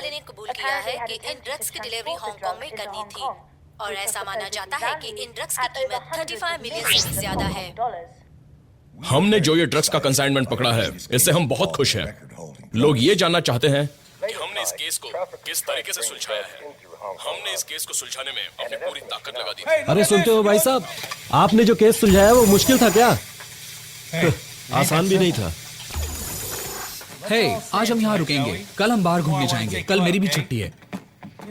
वाले ने कबूल किया है कि इन ड्रग्स की डिलीवरी हांगकांग में करनी थी और ऐसा माना जाता है कि इन ड्रग्स की कीमत 35 मिलियन से भी ज्यादा है। हमने जो ये ड्रग्स का कंसाइनमेंट पकड़ा है, इससे हम बहुत खुश हैं। लोग ये जानना चाहते हैं कि हमने इस केस को किस तरीके से सुलझाया है। हमने इस केस को सुलझाने में अपनी पूरी ताकत लगा दी थी। अरे सुनते हो भाई साहब, आपने जो केस सुलझाया वो मुश्किल था क्या? आसान भी नहीं था। हे, आज हम यहाँ रुकेंगे, कल हम बाहर घूमने जाएंगे, कल मेरी भी छुट्टी है।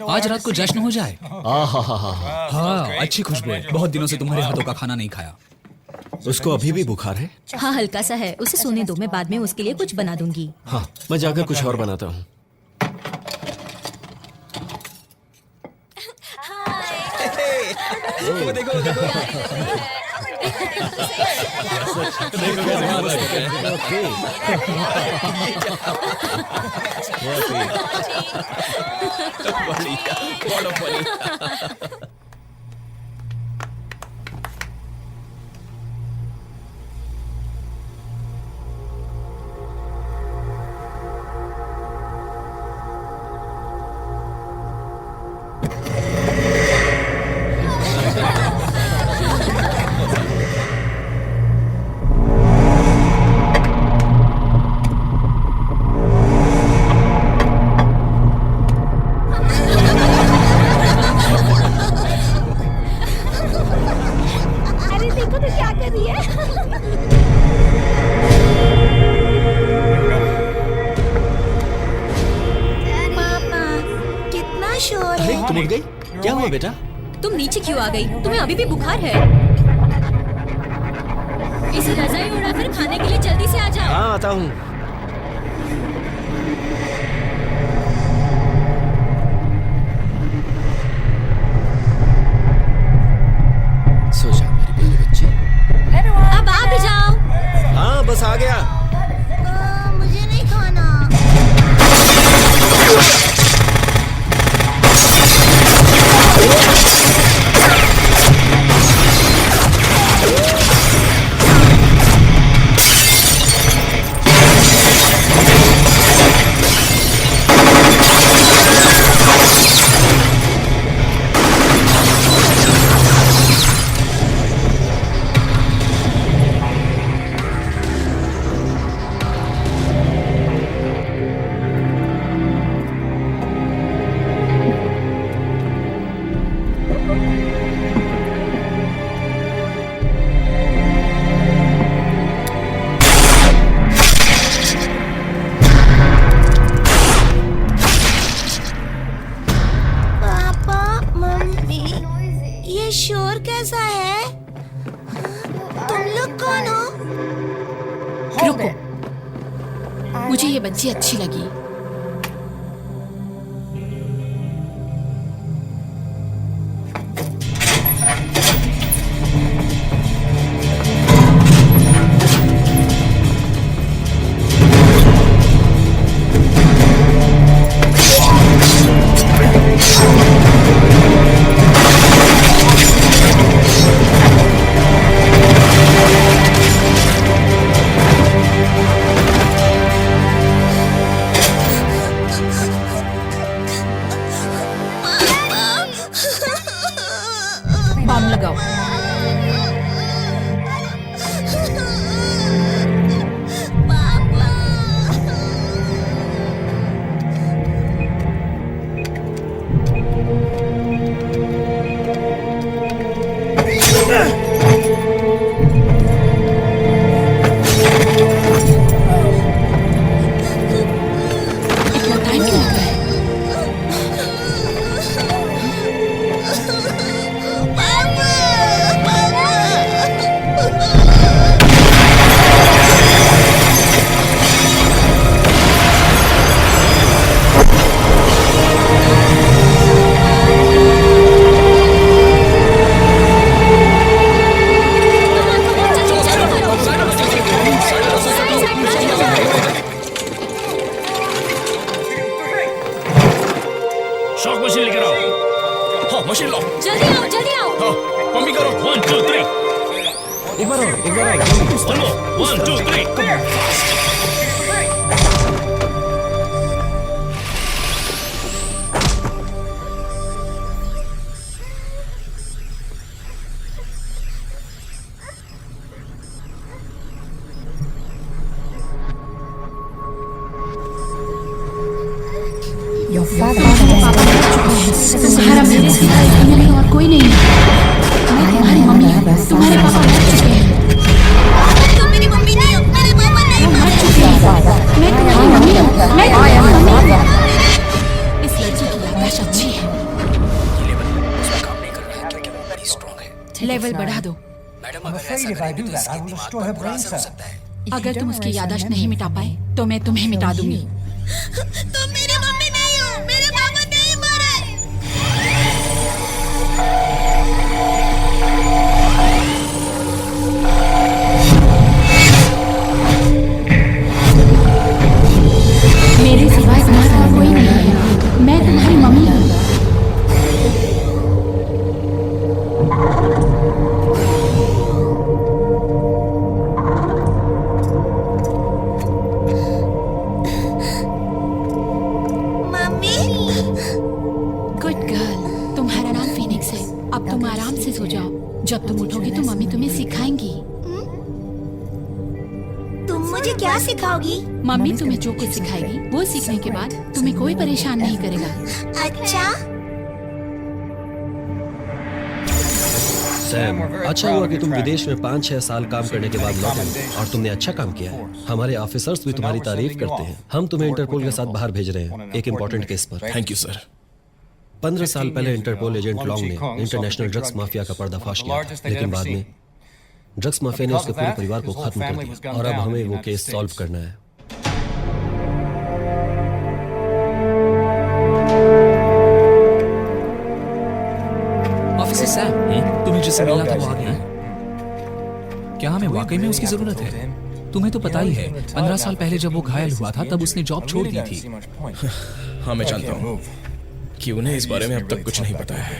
आज रात को जश्न हो जाए। हाँ, अच्छी खुशबू है। बहुत दिनों से तुम्हारे हाथों का खाना नहीं खाया। उसको अभी भी बुखार है? हाँ, हल्का सा है। उसे सोने दो, मैं बाद में उसके लिए कुछ बना दूंगी। हाँ, मैं जाकर कुछ और बनाता हूँ। देखो देखो देखो तुम उठ गई? क्या हुआ बेटा? तुम नीचे क्यों आ गई? तुम्हें अभी भी बुखार है? इसे रजाई उड़ाकर खाने के लिए जल्दी से आ जाओ। हाँ, आता हूँ। सो जा मेरी प्यारी बच्ची। अब आ भी जाओ। हाँ, बस आ गया। मुझे नहीं खाना। शोर कैसा है? तुम लोग कौन हो? रुको, मुझे ये बच्ची अच्छी लगी। बम लगाओ। इतना टाइम क्यों लग रहा है? शॉक मशीन लेकर आओ। हाँ, मशीन लाओ। जल्दी आओ, जल्दी आओ। हाँ, पंप भी करो। 1 2 3। एक बार और, एक बार और। 1 2 3। तुम्हारा मेरे सिवा इस दुनिया में और कोई नहीं है। मैं तुम्हारी मम्मी हूँ। तुम्हारे पापा मर चुके हैं। तुम मेरी मम्मी नहीं हो, मेरे पापा नहीं वो मर चुके हैं। मैं तुम्हारी मम्मी हूँ। मैं तुम्हारी मम्मी हूँ। इस लड़की की याददाश्त अच्छी है। लेवल बढ़ा दो। अगर तुम उसकी याददाश्त नहीं मिटा पाए तो मैं तुम्हें मिटा दूंगी। तुम मेरी मम्मी नहीं हो, मेरे पापा नहीं मरे। मेरे सिवाय तुम्हारा और कोई नहीं है। मैं तुम्हारी मम्मी हूँ। Mummy, good girl. तुम्हारा नाम फिनिक्स है। अब तुम आराम से सो जाओ। जब तुम उठोगी तो मम्मी तुम्हें सिखाएंगी। तुम मुझे क्या सिखाओगी? मम्मी तुम्हें जो कुछ सिखाएगी वो सीखने के बाद तुम्हें कोई परेशान नहीं करेगा। अच्छा, सैम, अच्छा हुआ कि तुम विदेश में 5-6 साल काम करने के बाद लौटे और तुमने अच्छा काम किया है। हमारे ऑफिसर्स भी तुम्हारी तारीफ करते हैं। हम तुम्हें इंटरपोल के साथ बाहर भेज रहे हैं एक इम्पोर्टेंट केस पर। Thank you sir. 15 साल पहले इंटरपोल एजेंट लॉन्ग ने इंटरनेशनल ड्रग्स माफिया का पर्दाफाश किया था, लेकिन बाद में ड्रग्स माफिया ने उसके पूरे परिवार को खत्म कर दिया और अब हमें वो केस सॉल्व करना है। ऑफिसर सैम, तुम्हें जिससे मिलना था वो आ गया है। क्या हमें वाकई में उसकी जरूरत है? तुम्हें तो पता ही है 15 साल पहले जब वो घायल हुआ था तब उसने जॉब छोड़ दी थी। हाँ, मैं जानता हूँ कि उन्हें इस बारे में अब तक कुछ नहीं पता है।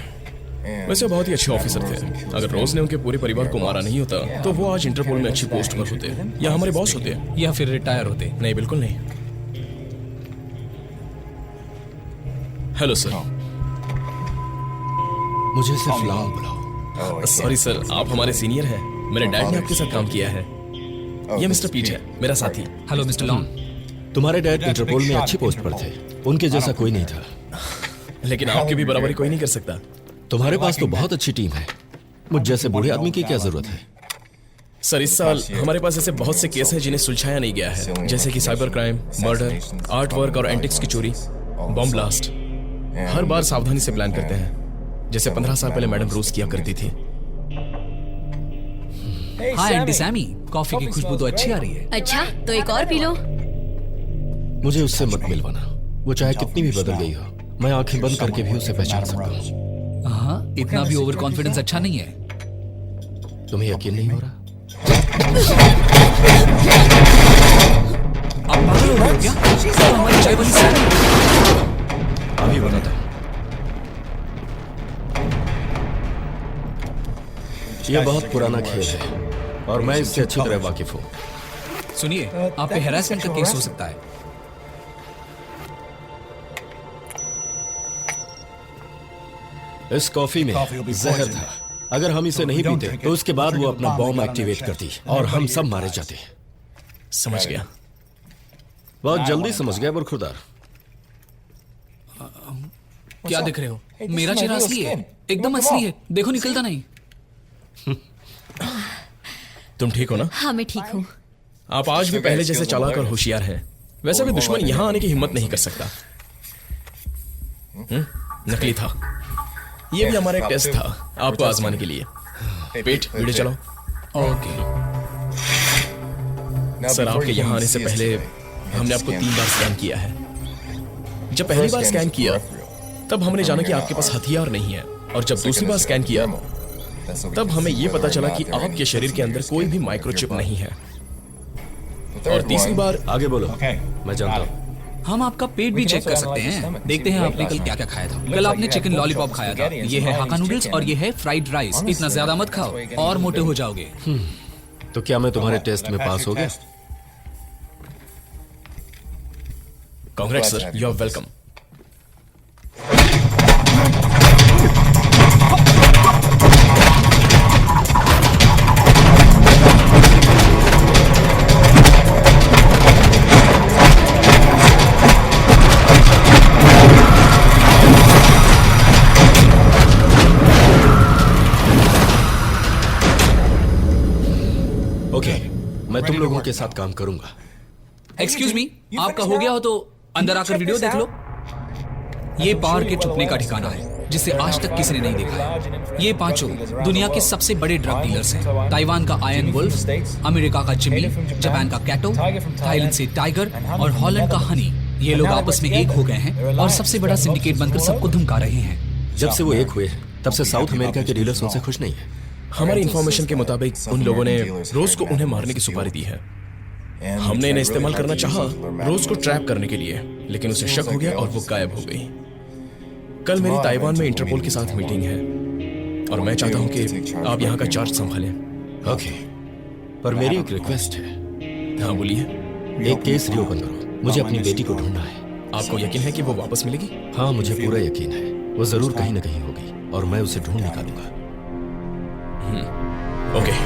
वैसे बहुत ही अच्छे ऑफिसर थे। अगर रोज ने उनके पूरे परिवार को मारा नहीं होता तो वो आज इंटरपोल में अच्छी पोस्ट पर होते या हमारे बॉस होते। या फिर रिटायर होते। नहीं, बिल्कुल नहीं। Hello sir. मुझे सिर्फ लॉन्ग बुलाओ। सॉरी सर, आप हमारे सीनियर हैं। मेरे डैड ने आपके साथ काम किया है। ये मिस्टर पीच है, मेरा साथी। Hello mister long. तुम्हारे डैड इंटरपोल में अच्छी पोस्ट पर थे। उनके जैसा कोई नहीं था। लेकिन आपकी भी बराबरी कोई नहीं कर सकता। तुम्हारे पास तो बहुत अच्छी टीम है। मुझ जैसे बूढ़े आदमी की क्या जरूरत है? सर, इस साल हमारे पास ऐसे बहुत से केस हैं जिन्हें सुलझाया नहीं गया है, जैसे कि cyber crime, murder, art work और एंटिक्स की चोरी, बम ब्लास्ट। हर बार सावधानी से प्लान करते हैं, जैसे 15 साल पहले मैडम रोज किया करती थी। हाय आंटी सैमी, कॉफी की खुशबू तो अच्छी आ रही है। अच्छा, तो एक और पी लो। मुझे उससे मत मिलवाना। वो चाहे कितनी भी बदल गई हो, मैं आंखें बंद करके भी उसे पहचान सकता हूँ। हाँ, इतना भी ओवर कॉन्फिडेंस अच्छा नहीं है। तुम्हें यकीन नहीं हो रहा? आप पागल हो गए हो क्या? तो हमारी चाय वाली सैमी। अभी बताता हूँ। यह बहुत पुराना खेल है और मैं इससे अच्छी तरह वाकिफ हूँ। सुनिए, आप पे हैरेसमेंट का केस हो सकता है। इस कॉफी में जहर था। अगर हम इसे नहीं पीते तो उसके बाद वो अपना बॉम्ब एक्टिवेट करती और हम सब मारे जाते। समझ गया। बहुत जल्दी समझ गया बरखुरदार। क्या देख रहे हो? मेरा चेहरा असली है, एकदम असली है। देखो, निकलता नहीं। तुम ठीक हो ना? हाँ, मैं ठीक हूँ। आप आज भी पहले जैसे चालाक और होशियार हैं। वैसे भी दुश्मन यहाँ आने की हिम्मत नहीं कर सकता। नकली था। ये भी हमारा एक टेस्ट था आपको आजमाने के लिए। पेट, वीडियो चलाओ। ओके। सर, आपके यहाँ आने से पहले हमने आपको 3 बार स्कैन किया है। जब पहली बार स्कैन किया तब हमने जाना कि आपके पास हथियार नहीं है, और जब दूसरी बार स्कैन किया तब हमें यह पता चला कि आपके शरीर के अंदर कोई भी माइक्रोचिप नहीं है। और तीसरी बार आगे बोलो। मैं जानता हूँ। हम आपका पेट भी चेक कर सकते हैं। देखते हैं आपने कल क्या क्या खाया था। कल आपने चिकन लॉलीपॉप खाया था। ये है हाका नूडल्स और ये है फ्राइड राइस। इतना ज्यादा मत खाओ और मोटे हो जाओगे। तो क्या मैं तुम्हारे टेस्ट में पास हो गया? Congrats sir, you are welcome. लोगों के साथ काम करूंगा। एक्सक्यूज मी, आपका हो गया हो तो अंदर आकर वीडियो देख लो। ये पार के छुपने का ठिकाना है जिसे आज तक किसी ने नहीं देखा है। ये पांचों दुनिया के सबसे बड़े ड्रग डीलर्स हैं। ताइवान का आयरन वुल्फ, अमेरिका का जिमी, जापान का कैटो, थाईलैंड से टाइगर और हॉलैंड का हनी। ये लोग आपस में एक हो गए हैं और सबसे बड़ा सिंडिकेट बनकर सबको धमका रहे हैं। जब से वो एक हुए तब से साउथ अमेरिका के डीलर्स उनसे खुश नहीं है। हमारी इंफॉर्मेशन के मुताबिक उन लोगों ने रोज को उन्हें मारने की सुपारी दी है। हमने इन्हें इस्तेमाल करना चाहा रोज को ट्रैप करने के लिए, लेकिन उसे शक हो गया और वो गायब हो गई। कल मेरी ताइवान में इंटरपोल के साथ मीटिंग है और मैं चाहता हूं कि आप यहाँ का चार्ज संभालें। ओके, पर मेरी एक रिक्वेस्ट है। हाँ बोलिए। एक केस रिओपन करो, मुझे अपनी बेटी को ढूंढना है। आपको यकीन है कि वो वापस मिलेगी? हाँ, मुझे पूरा यकीन है। वो जरूर कहीं ना कहीं होगी और मैं उसे ढूंढ निकालूंगा। ओके।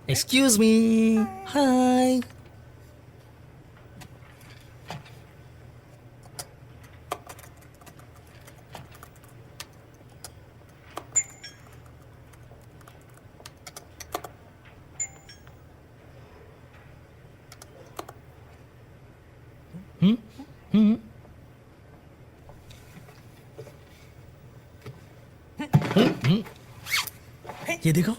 Excuse me. Hi. ये देखो।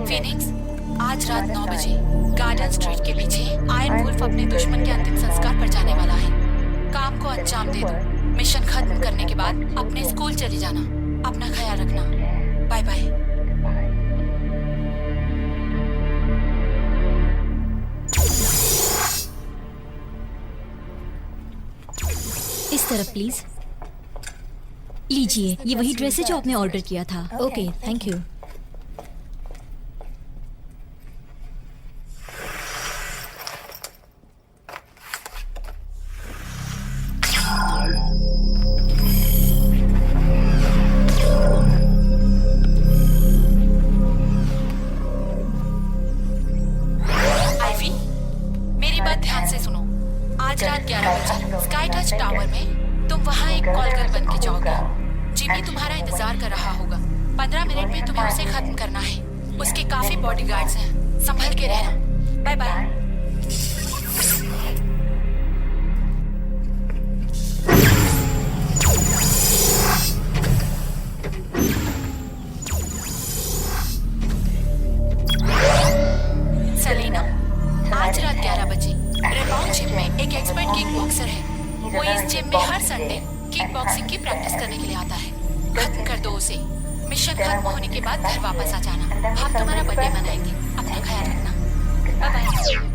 फिनिक्स, आज रात 9 बजे गार्डन स्ट्रीट के पीछे आयरन वुल्फ अपने दुश्मन के अंतिम संस्कार पर जाने वाला है। काम को अंजाम दे दो। मिशन खत्म करने के बाद अपने स्कूल चले जाना। अपना ख्याल रखना। Bye bye. इस तरफ प्लीज। लीजिए, ये वही ड्रेस है जो आपने ऑर्डर किया था। Okay, thank you. आइवी, मेरी बात ध्यान से सुनो। आज रात 11 बजे स्काई टच टावर में तुम वहाँ एक कॉल गर्ल बन के जाओगे। जिमी तुम्हारा इंतजार कर रहा होगा। 15 मिनट में तुम्हें उसे खत्म करना है। उसके काफी बॉडीगार्ड्स हैं, संभल के रहना। Bye bye. सलीना, आज रात 11 बजे रेबाउंड जिम में एक एक्सपर्ट किक बॉक्सर है। वो इस जिम में हर संडे किक बॉक्सिंग की प्रैक्टिस करने के लिए आता है। खत्म कर दो उसे। मिशन खत्म होने के बाद घर वापस आ जाना। हम तुम्हारा बर्थडे मनाएंगे। अपना ख्याल रखना। Bye bye.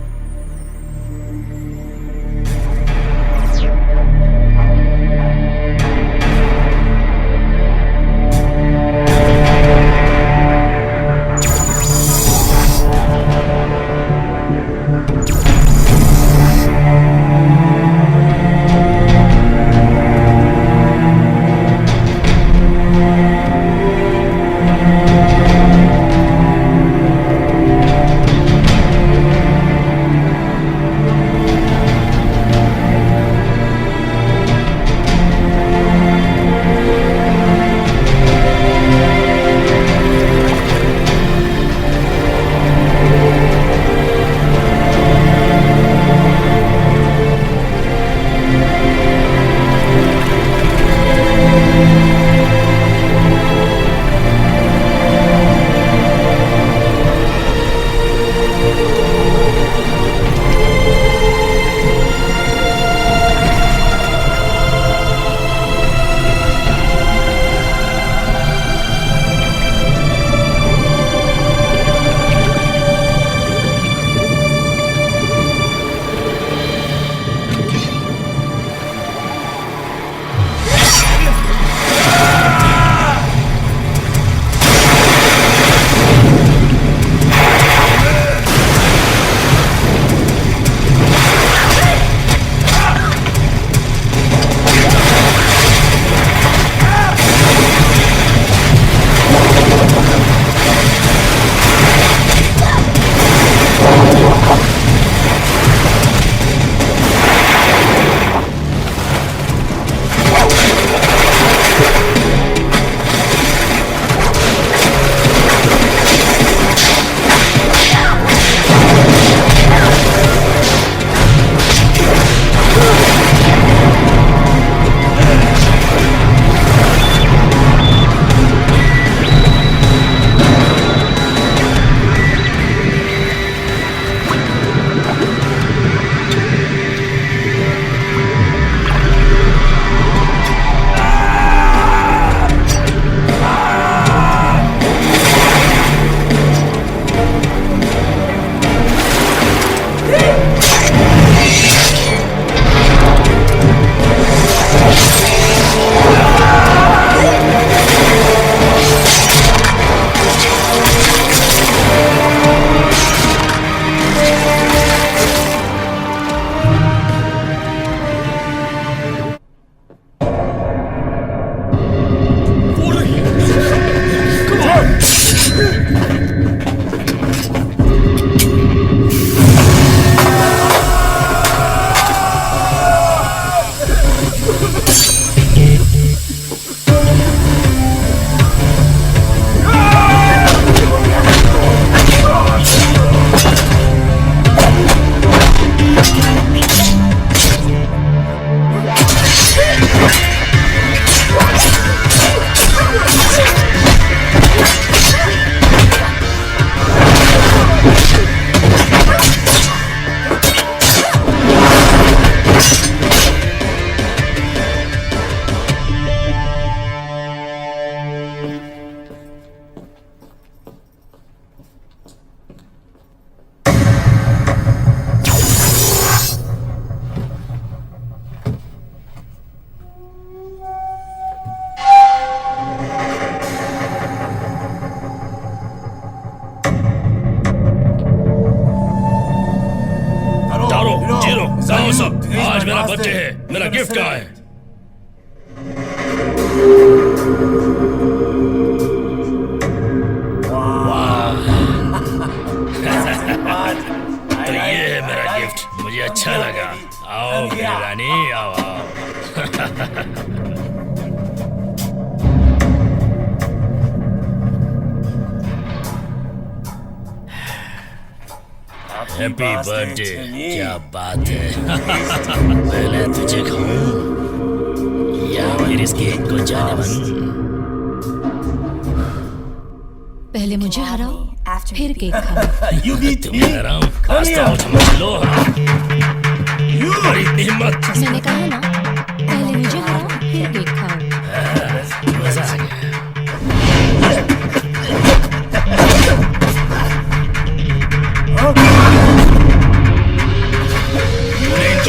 आओ सब, आज मेरा बर्थडे है, मेरा गिफ्ट कहाँ है? तो ये है मेरा गिफ्ट, मुझे अच्छा लगा। आओ मेरी रानी, आओ आओ। हैप्पी बर्थडे, क्या बात है। पहले तुझे खाऊं या फिर इस केक को जाने मन? पहले मुझे हराओ, फिर केक खाओ। तुम्हें हराऊं, खास्ता हूं, समझ लो। और इतनी हिम्मत। मैंने कहा ना, पहले मुझे हराओ, फिर केक खाओ। मजा आ गया।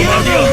मार दिया।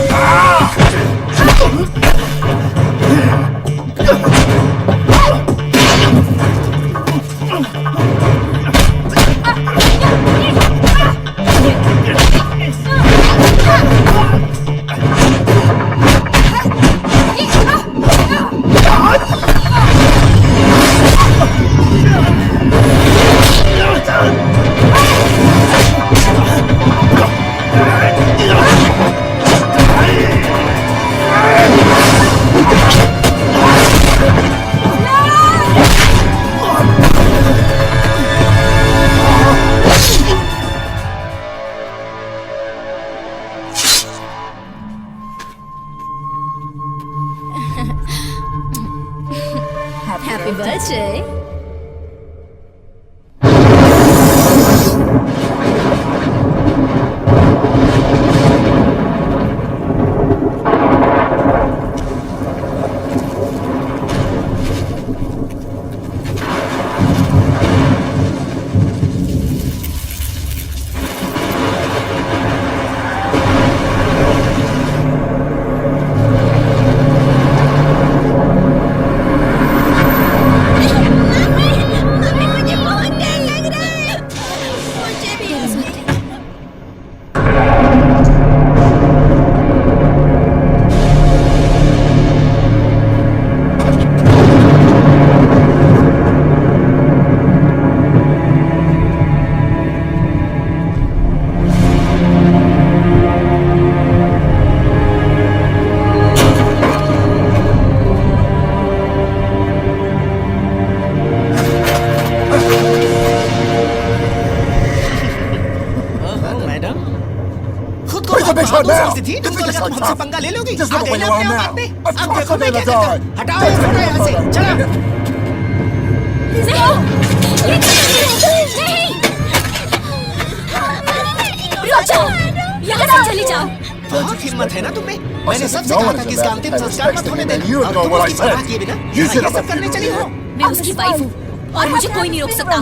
Happy birthday. थी, तुमको लगा तुम हमसे पंगा ले लोगी? आ गई ना अपने औकात पे? अब देखो मैं क्या करता हूँ। हटाओ ये फोटो यहाँ से, चलो। रुक जाओ, यहाँ से चली जाओ। बहुत हिम्मत है ना तुम्हें? मैंने सबसे कहा था कि इसका अंतिम संस्कार मत होने देना। अब तुम उसकी परवाह किए बिना यहाँ ये सब करने चली हो। मैं उसकी वाइफ हूँ और मुझे कोई नहीं रोक सकता।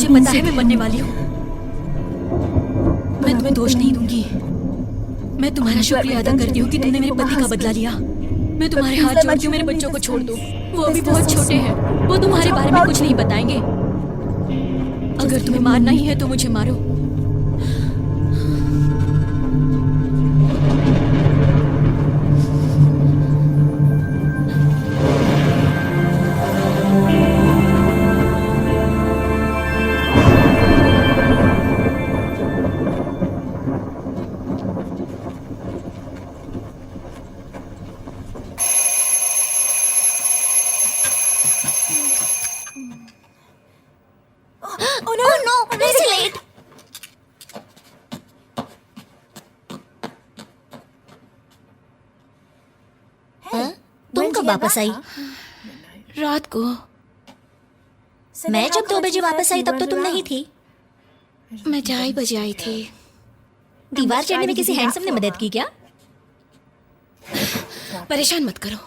पता है मैं बनने वाली हूँ। मैं तुम्हें दोष नहीं दूंगी। मैं तुम्हारा शुक्रिया अदा करती हूँ कि तुमने मेरे पति का बदला लिया। मैं तुम्हारे हाथ जोड़ती हूँ, मेरे बच्चों को छोड़ दो। वो अभी बहुत छोटे हैं, वो तुम्हारे बारे में कुछ नहीं बताएंगे। अगर तुम्हें मारना ही है तो मुझे मारो। Oh no, it's late. तुम कब वापस आई? रात को मैं जब 2 बजे वापस आई तब तो तुम नहीं थी। मैं 2:30 बजे आई थी। दीवार चढ़ने में किसी हैंडसम ने मदद की क्या? परेशान मत करो।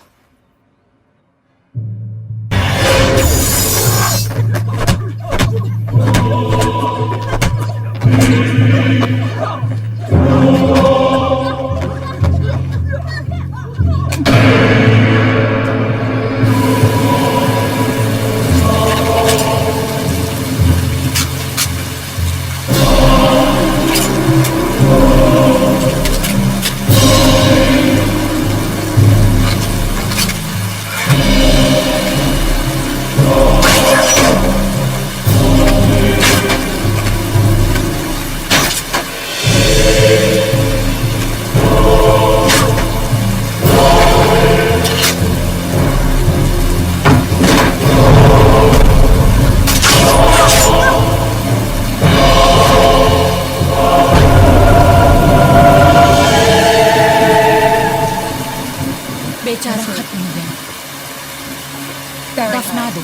बेचारा खत्म हो गया। दफना दो।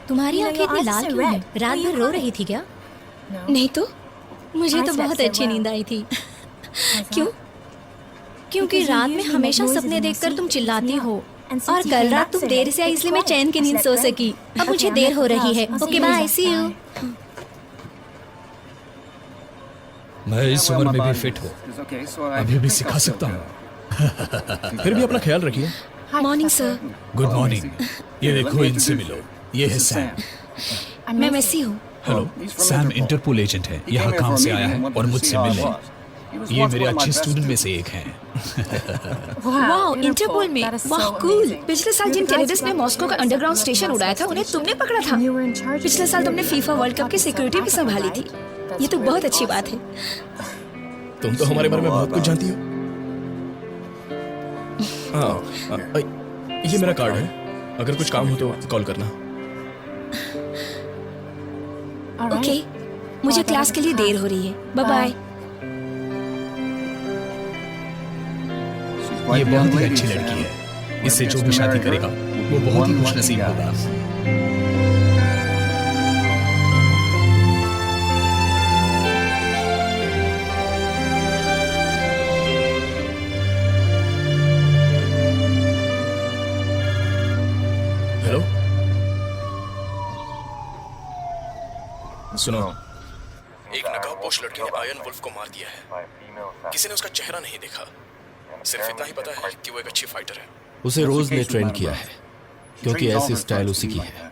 तुम्हारी आंखें इतनी लाल क्यों हैं? रात भर रो रही थी क्या? नहीं तो मुझे तो बहुत अच्छी नींद आई थी। क्यों? क्योंकि रात में हमेशा सपने देखकर तुम चिल्लाती हो, और कल रात तुम देर से आई इसलिए मैं चैन की नींद सो सकी। अब मुझे देर हो रही है। Okay bye, see you. मैं इस उम्र में भी फिट हूँ, अभी भी सिखा सकता हूँ। फिर भी अपना ख्याल रखिए। Morning sir. Good morning. ये देखो, इनसे मिलो। ये है सैम। मैं मैसी हूँ। हेलो, सैम इंटरपोल एजेंट है, यहाँ काम से आया है और मुझसे मिलने। ये मेरे अच्छे स्टूडेंट में से एक हैं। वाओ, इंटरपोल में। वाह, कूल। पिछले साल जिन टेररिस्ट ने मॉस्को का अंडरग्राउंड स्टेशन उड़ाया था, उन्हें तुमने पकड़ा था। पिछले साल तुमने फीफा वर्ल्ड कप की सिक्योरिटी भी संभाली थी। ये तो बहुत अच्छी बात है। तुम तो हमारे बारे में बहुत कुछ जानती हो। हाँ, ये मेरा कार्ड है, अगर कुछ काम हो तो कॉल करना। ओके, मुझे क्लास के लिए देर हो रही है। Bye bye. ये बहुत ही अच्छी लड़की है, इससे जो भी शादी करेगा वो बहुत ही खुशनसीब होगा। हेलो, सुनो, एक नकाबपोश लड़की ने आयन वुल्फ को मार दिया है। किसी ने उसका चेहरा नहीं देखा, सिर्फ इतना ही पता है कि वो एक अच्छी फाइटर है। उसे रोज ने ट्रेन किया है, क्योंकि ऐसी स्टाइल उसी की है।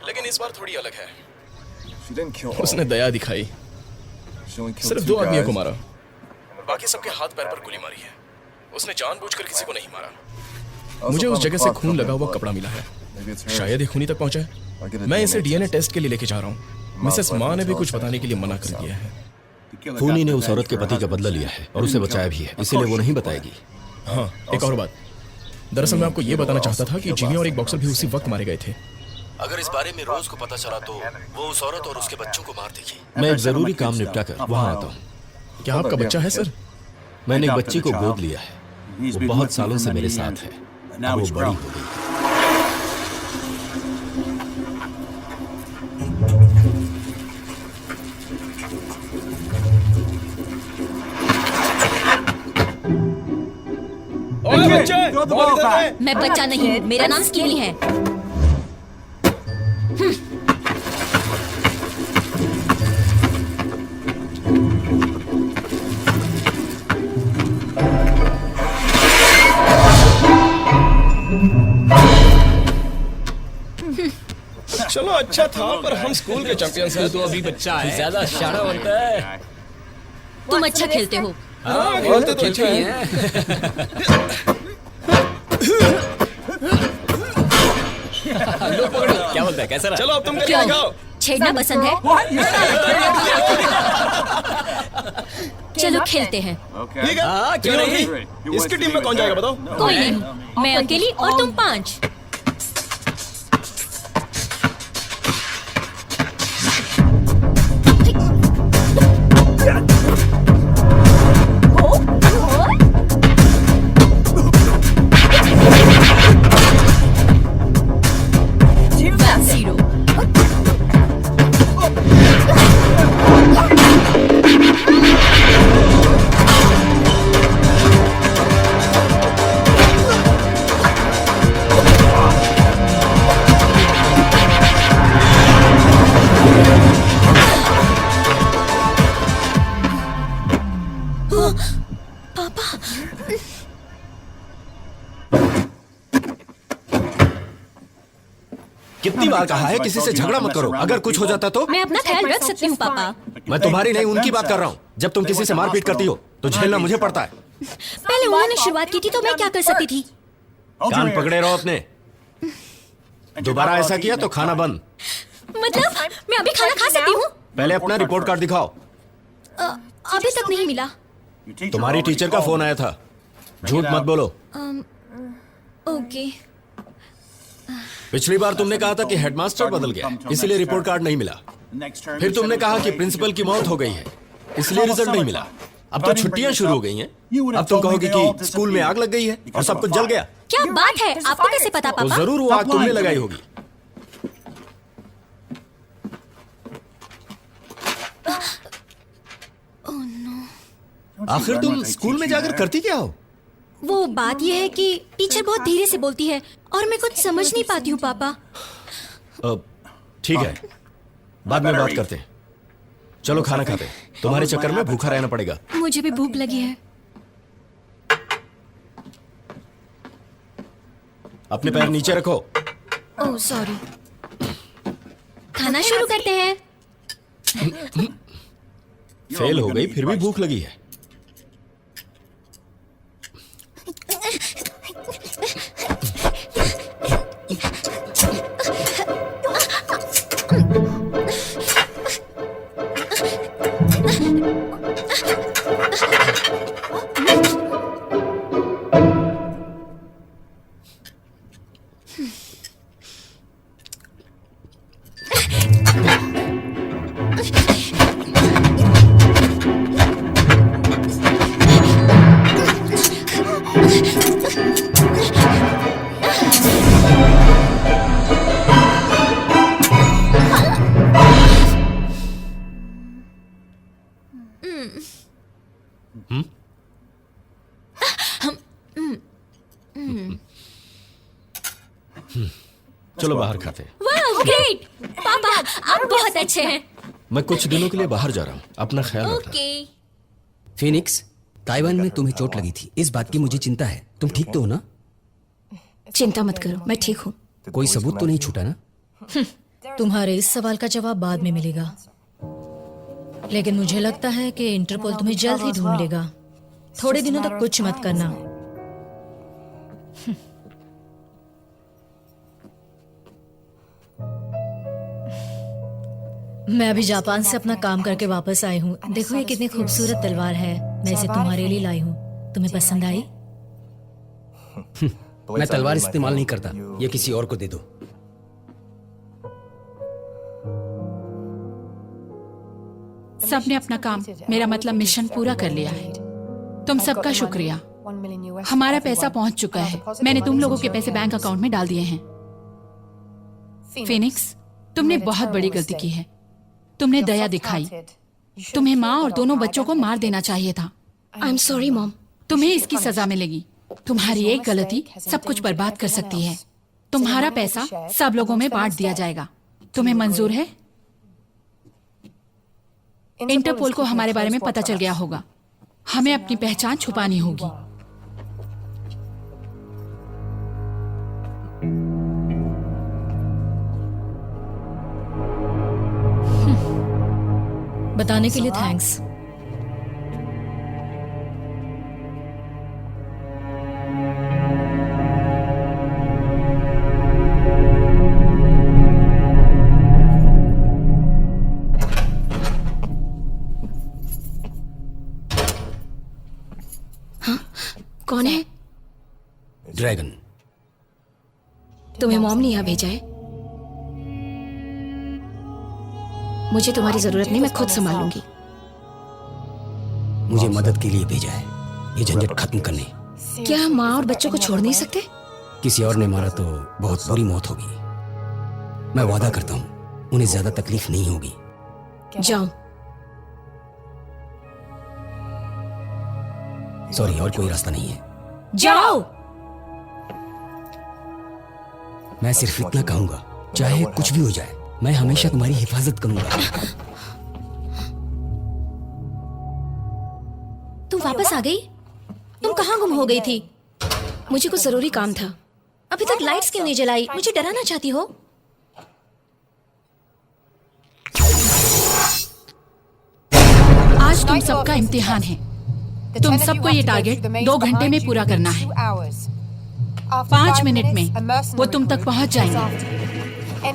लेकिन इस बार थोड़ी अलग है। उसने दया दिखाई, सिर्फ 2 आदमियों को मारा, बाकी सबके हाथ पैर पर गोली मारी है। उसने जानबूझकर किसी को नहीं मारा। मुझे उस जगह से खून लगा हुआ कपड़ा मिला है, शायद ये खूनी तक पहुंचा है। मैं इसे डीएनए टेस्ट के लिए लेके जा रहा हूँ। मिसेस माँ ने भी कुछ बताने के लिए मना कर दिया है। खूनी ने उस औरत के पति का बदला लिया है और उसे बचाया भी है, इसीलिए वो नहीं बताएगी। हाँ, एक और बात। दरअसल मैं आपको ये बताना चाहता था कि जिमी और एक बॉक्सर भी उसी वक्त मारे गए थे। अगर इस बारे में रोज को पता चला तो वो उस औरत और उसके बच्चों को मार देगी। मैं एक जरूरी काम निपटा कर वहाँ आता हूँ। क्या आपका बच्चा है सर? मैंने एक बच्ची को गोद लिया है। वो बहुत सालों से मेरे साथ है। अब वो बड़ी हो गई। मैं बच्चा नहीं हूँ, मेरा नाम स्किनी है। चलो अच्छा था, पर हम स्कूल के चैंपियंस हैं। तो अभी बच्चा है। ज्यादा शाना बनता है। तुम अच्छा खेलते हो। हाँ, खेलते तो अच्छा है। क्या बोलता है, कैसा रहा? चलो अब तुम करके क्यों? दिखाओ। छेड़ना पसंद है? चलो खेलते हैं। ठीक है, क्यों नहीं? इसकी टीम में कौन जाएगा बताओ? कोई नहीं, मैं अकेली और तुम 5। कितनी बार कहा है किसी से झगड़ा मत करो। अगर कुछ हो जाता तो? मैं अपना ख्याल रख सकती हूँ पापा। मैं तुम्हारी नहीं उनकी बात कर रहा हूँ। जब तुम किसी से मारपीट करती हो तो झेलना मुझे पड़ता है। पहले उन्होंने शुरुआत की थी तो मैं क्या कर सकती थी? कान पकड़े रहो अपने। दोबारा ऐसा किया तो खाना बंद। मतलब मैं अभी खाना खा सकती हूँ? पहले अपना रिपोर्ट कार्ड दिखाओ। अभी तक नहीं मिला। तुम्हारी टीचर का फोन आया था। झूठ मत बोलो। ओके। पिछली बार तुमने कहा था कि हेडमास्टर बदल गया, इसलिए रिपोर्ट कार्ड नहीं मिला। फिर तुमने कहा कि प्रिंसिपल की मौत हो गई है, इसलिए रिजल्ट नहीं मिला। अब तो छुट्टियां शुरू हो गई हैं। अब तुम कहोगे कि स्कूल में आग लग गई है और सब कुछ जल गया। क्या बात है? आपको कैसे पता तो पापा? जरूर वो आग तुमने लगाई होगी। आखिर तुम स्कूल में जाकर करती क्या हो? वो बात यह है कि टीचर बहुत धीरे से बोलती है और मैं कुछ समझ नहीं पाती हूँ पापा। ठीक है, बाद में बात करते हैं। चलो खाना खाते हैं। तुम्हारे चक्कर में भूखा रहना पड़ेगा। मुझे भी भूख लगी है। अपने पैर नीचे रखो। Oh sorry. खाना शुरू करते हैं। फेल हो गई, फिर भी भूख लगी है। चलो बाहर खाते हैं। वाह ग्रेट पापा, आप बहुत अच्छे हैं। मैं कुछ दिनों के लिए बाहर जा रहा हूँ, अपना ख्याल रखना। ओके। फिनिक्स, ताइवान में तुम्हें चोट लगी थी, इस बात की मुझे चिंता है। तुम ठीक तो हो ना? चिंता मत करो, मैं ठीक हूँ। कोई सबूत तो नहीं छूटा ना? तुम्हारे इस सवाल का जवाब बाद में मिलेगा, लेकिन मुझे लगता है कि इंटरपोल तुम्हें जल्द ही ढूंढ लेगा। थोड़े दिनों तक कुछ मत करना। मैं अभी जापान से अपना काम करके वापस आई हूँ। देखो ये कितनी खूबसूरत तलवार है। मैं इसे तुम्हारे लिए लाई हूँ। तुम्हें पसंद आई? मैं तलवार इस्तेमाल नहीं करता, ये किसी और को दे दो। सबने अपना काम, मेरा मतलब मिशन पूरा कर लिया है। तुम सबका शुक्रिया। हमारा पैसा पहुंच चुका है। मैंने तुम लोगों के पैसे बैंक अकाउंट में डाल दिए हैं। फिनिक्स, तुमने बहुत बड़ी गलती की है। तुमने दया दिखाई। तुम्हें माँ और दोनों बच्चों को मार देना चाहिए था। I am sorry mom. तुम्हें इसकी सजा मिलेगी। तुम्हारी एक गलती सब कुछ बर्बाद कर सकती है। तुम्हारा पैसा सब लोगों में बांट दिया जाएगा। तुम्हें मंजूर है? इंटरपोल को हमारे बारे में पता चल गया होगा। हमें अपनी पहचान छुपानी होगी। बताने के लिए थैंक्स। कौन है? ड्रैगन। तुम्हें मॉम ने यहाँ भेजा है? मुझे तुम्हारी जरूरत नहीं, मैं खुद संभाल लूंगी। मुझे मदद के लिए भेजा है, ये झंझट खत्म करने। क्या हम माँ और बच्चों को छोड़ नहीं सकते? किसी और ने मारा तो बहुत बुरी मौत होगी। मैं वादा करता हूँ उन्हें ज्यादा तकलीफ नहीं होगी। जाओ। सॉरी, और कोई रास्ता नहीं है। जाओ। मैं सिर्फ इतना कहूंगा, चाहे कुछ भी हो जाए, मैं हमेशा तुम्हारी हिफाजत करूंगा। तुम वापस आ गई? तुम कहाँ गुम हो गई थी? मुझे कुछ जरूरी काम था। अभी तक लाइट्स क्यों नहीं जलाई? मुझे डराना चाहती हो? आज तुम सबका इम्तिहान है। तुम सबको ये टारगेट 2 घंटे में पूरा करना है। 5 मिनट में वो तुम तक पहुंच जाएंगे।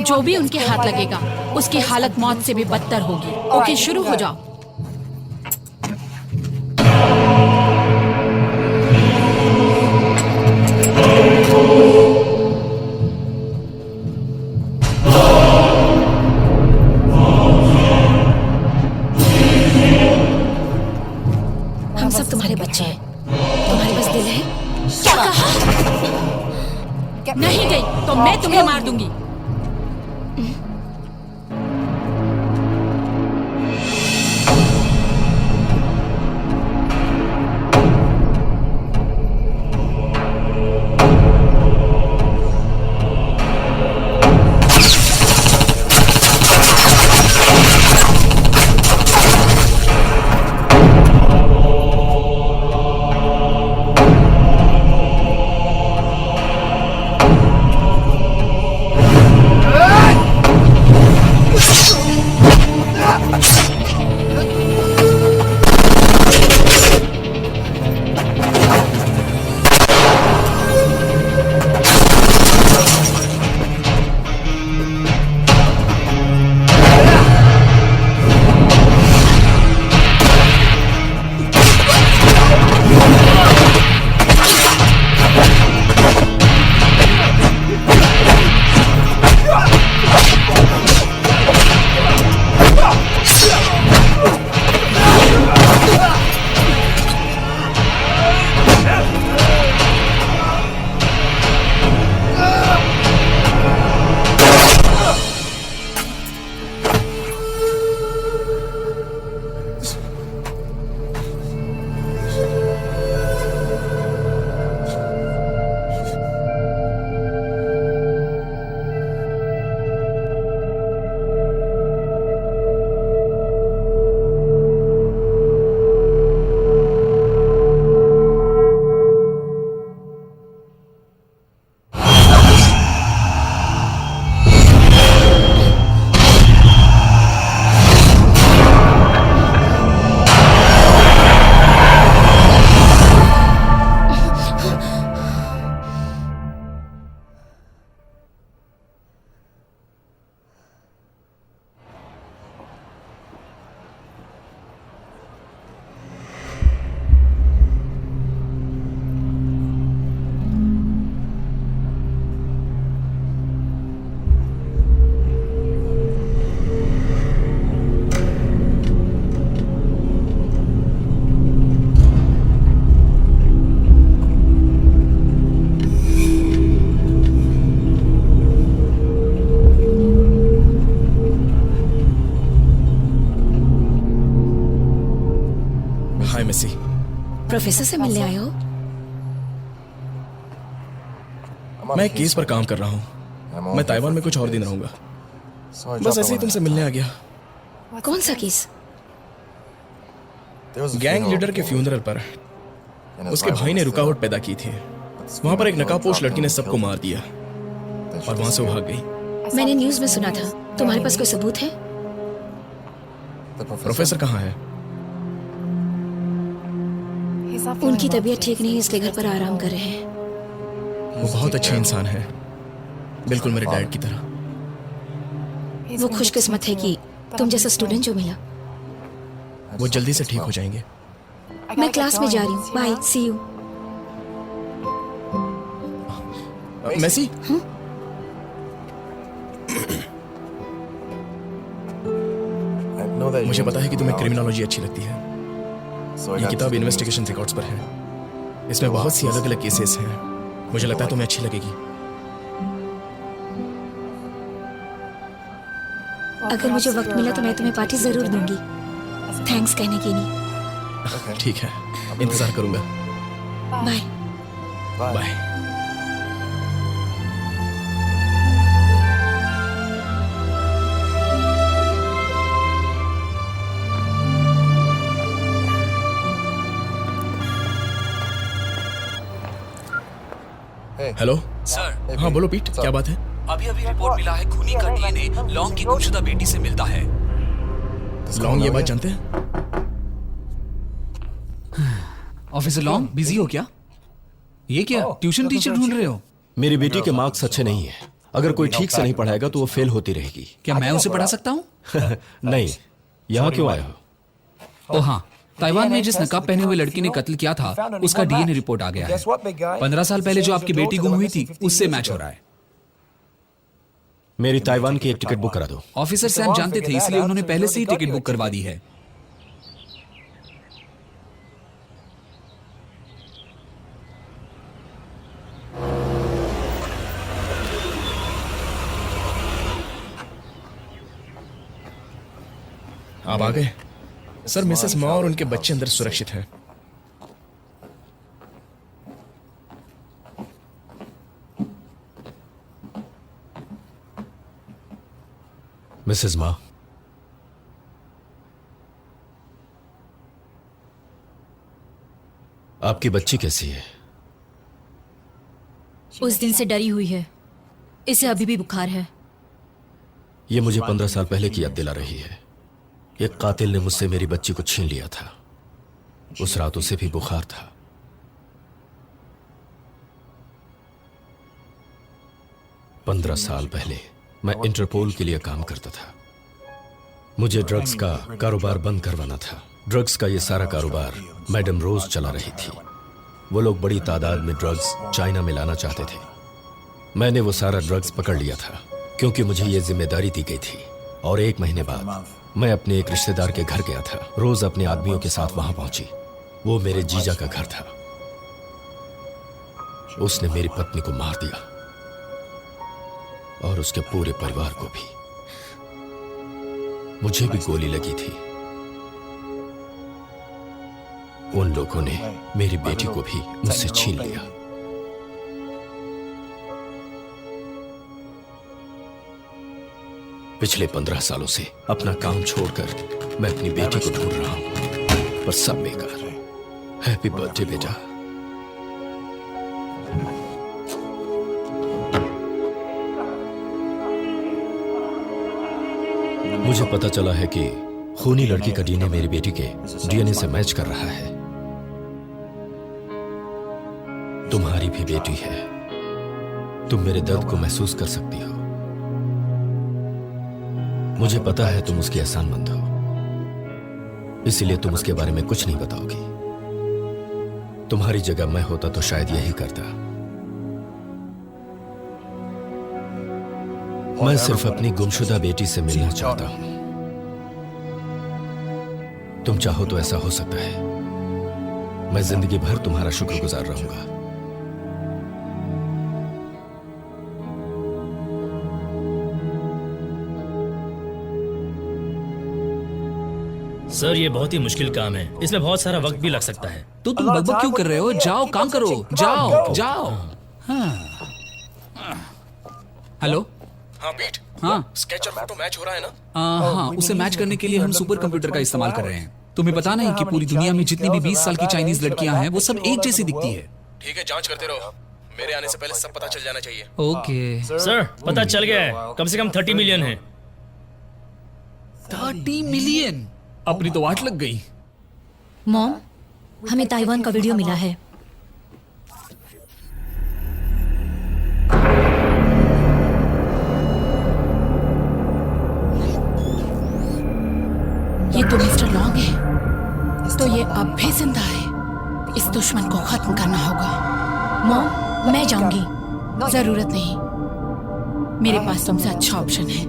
जो भी उनके हाथ लगेगा उसकी हालत मौत से भी बदतर होगी। ओके, शुरू हो जाओ। हम सब तुम्हारे बच्चे हैं। तुम्हारे पास दिल है? क्या कहा? नहीं गई तो मैं तुम्हें मार दूंगी। प्रोफेसर से मिलने आए हो? मैं एक केस पर काम कर रहा हूँ। मैं ताइवान में कुछ और दिन रहूंगा। बस ऐसे ही तुमसे मिलने आ गया। कौन सा केस? गैंग लीडर के फ्यूनरल पर उसके भाई ने रुकावट पैदा की थी। वहां पर एक नकाबपोश लड़की ने सबको मार दिया और वहां से वो भाग गई। मैंने न्यूज में सुना था। तुम्हारे पास कोई सबूत है? प्रोफेसर कहाँ है? उनकी तबीयत ठीक नहीं है, इसलिए घर पर आराम कर रहे हैं। वो बहुत अच्छे इंसान है, बिल्कुल मेरे डैड की तरह। वो खुशकिस्मत है कि तुम जैसा स्टूडेंट जो मिला। वो जल्दी से ठीक हो जाएंगे। मैं क्लास में जा रही हूँ। Bye, see you. मैसी? मुझे पता है कि तुम्हें क्रिमिनोलॉजी अच्छी लगती है। ये किताब इन्वेस्टिगेशन रिकॉर्ड्स पर है। इसमें बहुत सी अलग अलग केसेस हैं। मुझे लगता है तुम्हें अच्छी लगेगी। अगर मुझे वक्त मिला तो मैं तुम्हें पार्टी जरूर दूंगी। थैंक्स कहने की नहीं। ठीक है, इंतजार करूंगा। बाय। बाय। Hello sir. हाँ बोलो पीट, क्या बात है? अभी रिपोर्ट मिला है, खूनी का डीएनए लॉन्ग की गुमशुदा बेटी से मिलता है। लॉन्ग ये बात जानते हैं? ऑफिसर लॉन्ग, बिजी हो क्या? ये क्या ट्यूशन टीचर ढूंढ रहे हो? मेरी बेटी के मार्क्स अच्छे नहीं है। अगर कोई ठीक से नहीं पढ़ाएगा तो वो फेल होती रहेगी। क्या मैं उसे पढ़ा सकता हूँ? नहीं। यहाँ क्यों आए हो? ओ हाँ, ताइवान में जिस नकाब पहने हुए लड़की ने कत्ल किया था उसका डीएनए रिपोर्ट आ गया है। 15 साल पहले जो आपकी बेटी गुम हुई थी उससे मैच हो रहा है। मेरी ताइवान की एक टिकट बुक करा दो। ऑफिसर सैम जानते थे, इसलिए उन्होंने पहले से ही टिकट बुक करवा दी है। आप आ गए? सर, मिसेस मा और उनके बच्चे अंदर सुरक्षित हैं। मिसेस मा, आपकी बच्ची कैसी है? उस दिन से डरी हुई है। इसे अभी भी बुखार है। ये मुझे 15 साल पहले की याद दिला रही है। एक कातिल ने मुझसे मेरी बच्ची को छीन लिया था। उस रात उसे भी बुखार था। पंद्रह साल पहले मैं इंटरपोल के लिए काम करता था। मुझे ड्रग्स का कारोबार बंद करवाना था। ड्रग्स का ये सारा कारोबार मैडम रोज चला रही थी। वो लोग बड़ी तादाद में ड्रग्स चाइना में लाना चाहते थे। मैंने वो सारा ड्रग्स पकड़ लिया था क्योंकि मुझे ये जिम्मेदारी दी गई थी। और 1 महीने बाद मैं अपने एक रिश्तेदार के घर गया था। रोज अपने आदमियों के साथ वहां पहुंची। वो मेरे जीजा का घर था। उसने मेरी पत्नी को मार दिया और उसके पूरे परिवार को भी। मुझे भी गोली लगी थी। उन लोगों ने मेरी बेटी को भी मुझसे छीन लिया। पिछले 15 सालों से अपना काम छोड़कर मैं अपनी बेटी को ढूंढ रहा हूं, पर सब बेकार। हैप्पी बर्थडे बेटा। मुझे पता चला है कि खूनी लड़की का डीएनए मेरी बेटी के डीएनए से मैच कर रहा है। तुम्हारी भी बेटी है। तुम मेरे दर्द को महसूस कर सकती हो। मुझे पता है तुम उसकी एहसानमंद हो, इसलिए तुम उसके बारे में कुछ नहीं बताओगी। तुम्हारी जगह मैं होता तो शायद यही करता। मैं सिर्फ अपनी गुमशुदा बेटी से मिलना चाहता हूं। तुम चाहो तो ऐसा हो सकता है। मैं जिंदगी भर तुम्हारा शुक्रगुजार रहूंगा। सर ये बहुत ही मुश्किल काम है, इसमें बहुत सारा वक्त भी लग सकता है। तो तुम बकबक क्यों कर रहे हो? जाओ काम करो, जाओ जाओ। हाँ। हेलो। हाँ पीट। हाँ स्केच और फोटो मैच हो रहा है ना? हाँ, उसे मैच करने के लिए हम सुपर कंप्यूटर का इस्तेमाल कर रहे हैं। तुम्हें पता नहीं कि पूरी दुनिया में जितनी भी 20 साल की चाइनीज लड़कियां हैं वो सब एक जैसी दिखती है। ठीक है, जांच करते रहो। मेरे आने से पहले सब पता चल जाना चाहिए। ओके सर पता चल गया है, कम से कम 30 मिलियन है। 30 मिलियन? अपनी तो 8 लग गई। मॉम, हमें ताइवान का वीडियो मिला है। ये तो मिस्टर लॉन्ग है, तो ये अब भी जिंदा है। इस दुश्मन को खत्म करना होगा। मॉम, मैं जाऊंगी। जरूरत नहीं, मेरे पास तुमसे अच्छा ऑप्शन है।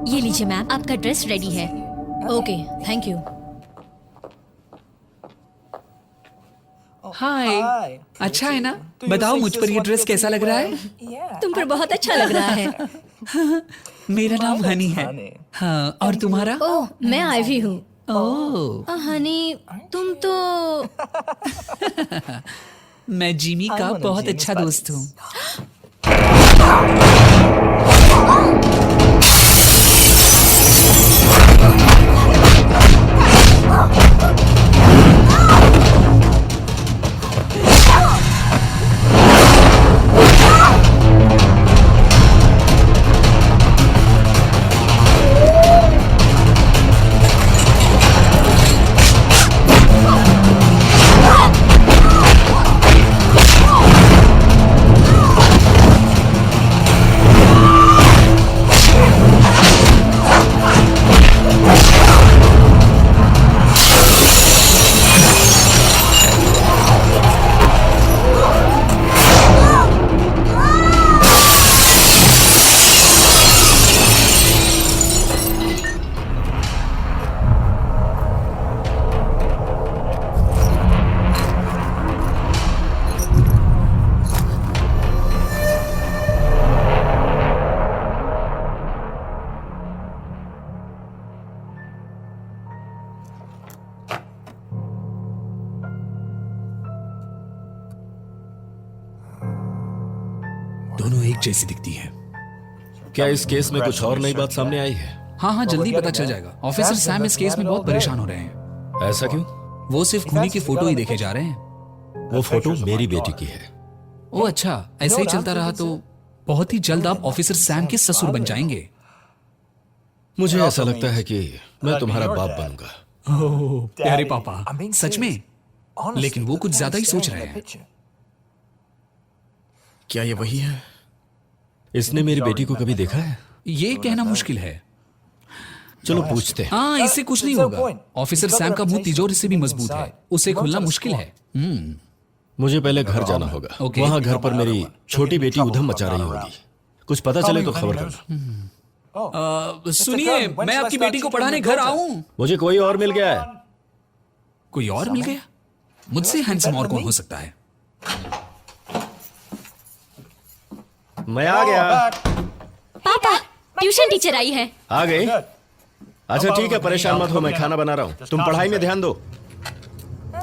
ये लीजिए मैम, आपका ड्रेस रेडी है। Okay, thank you. हाय, अच्छा है ना? बताओ मुझ पर ये ड्रेस कैसा लग रहा है? तुम पर बहुत अच्छा लग रहा है। मेरा नाम हनी है। हाँ, और तुम्हारा? ओह, मैं आईवी हूँ। ओह, हनी, तुम तो मैं जिमी का बहुत अच्छा दोस्त हूँ। दोनों एक जैसी दिखती है। क्या इस केस में कुछ और नई बात सामने आई है? हाँ हाँ, जल्दी पता चल जाएगा। ऑफिसर सैम इस केस में बहुत परेशान हो रहे हैं। ऐसा क्यों? वो सिर्फ खूनी की फोटो ही देखे जा रहे हैं। वो फोटो मेरी बेटी की है। ओ अच्छा, ऐसे ही चलता रहा तो बहुत ही जल्द आप ऑफिसर सैम के ससुर बन जाएंगे। मुझे ऐसा लगता है कि मैं तुम्हारा बाप बनूंगा। ओह, प्यारे पापा, सच में? लेकिन वो कुछ ज्यादा ही सोच रहे हैं। क्या ये वही है? इसने मेरी बेटी को कभी देखा है? ये कहना मुश्किल है। चलो पूछते हैं। हाँ, इससे कुछ नहीं होगा। ऑफिसर सैम का मुंह तिजोरी से भी मजबूत है, उसे खोलना मुश्किल है। मुझे पहले घर जाना होगा। ओके। वहां घर पर मेरी छोटी बेटी उधम मचा रही होगी। कुछ पता चले तो खबर करना। सुनिए, मैं आपकी बेटी को पढ़ाने घर आऊं? मुझे कोई और मिल गया है। कोई और मिल गया? मुझसे हैंडसम और कौन हो सकता है? मैं आ गया। पापा, ट्यूशन टीचर आई है। आ गई? अच्छा ठीक है, परेशान मत हो, मैं खाना बना रहा हूँ। तुम पढ़ाई में ध्यान दो।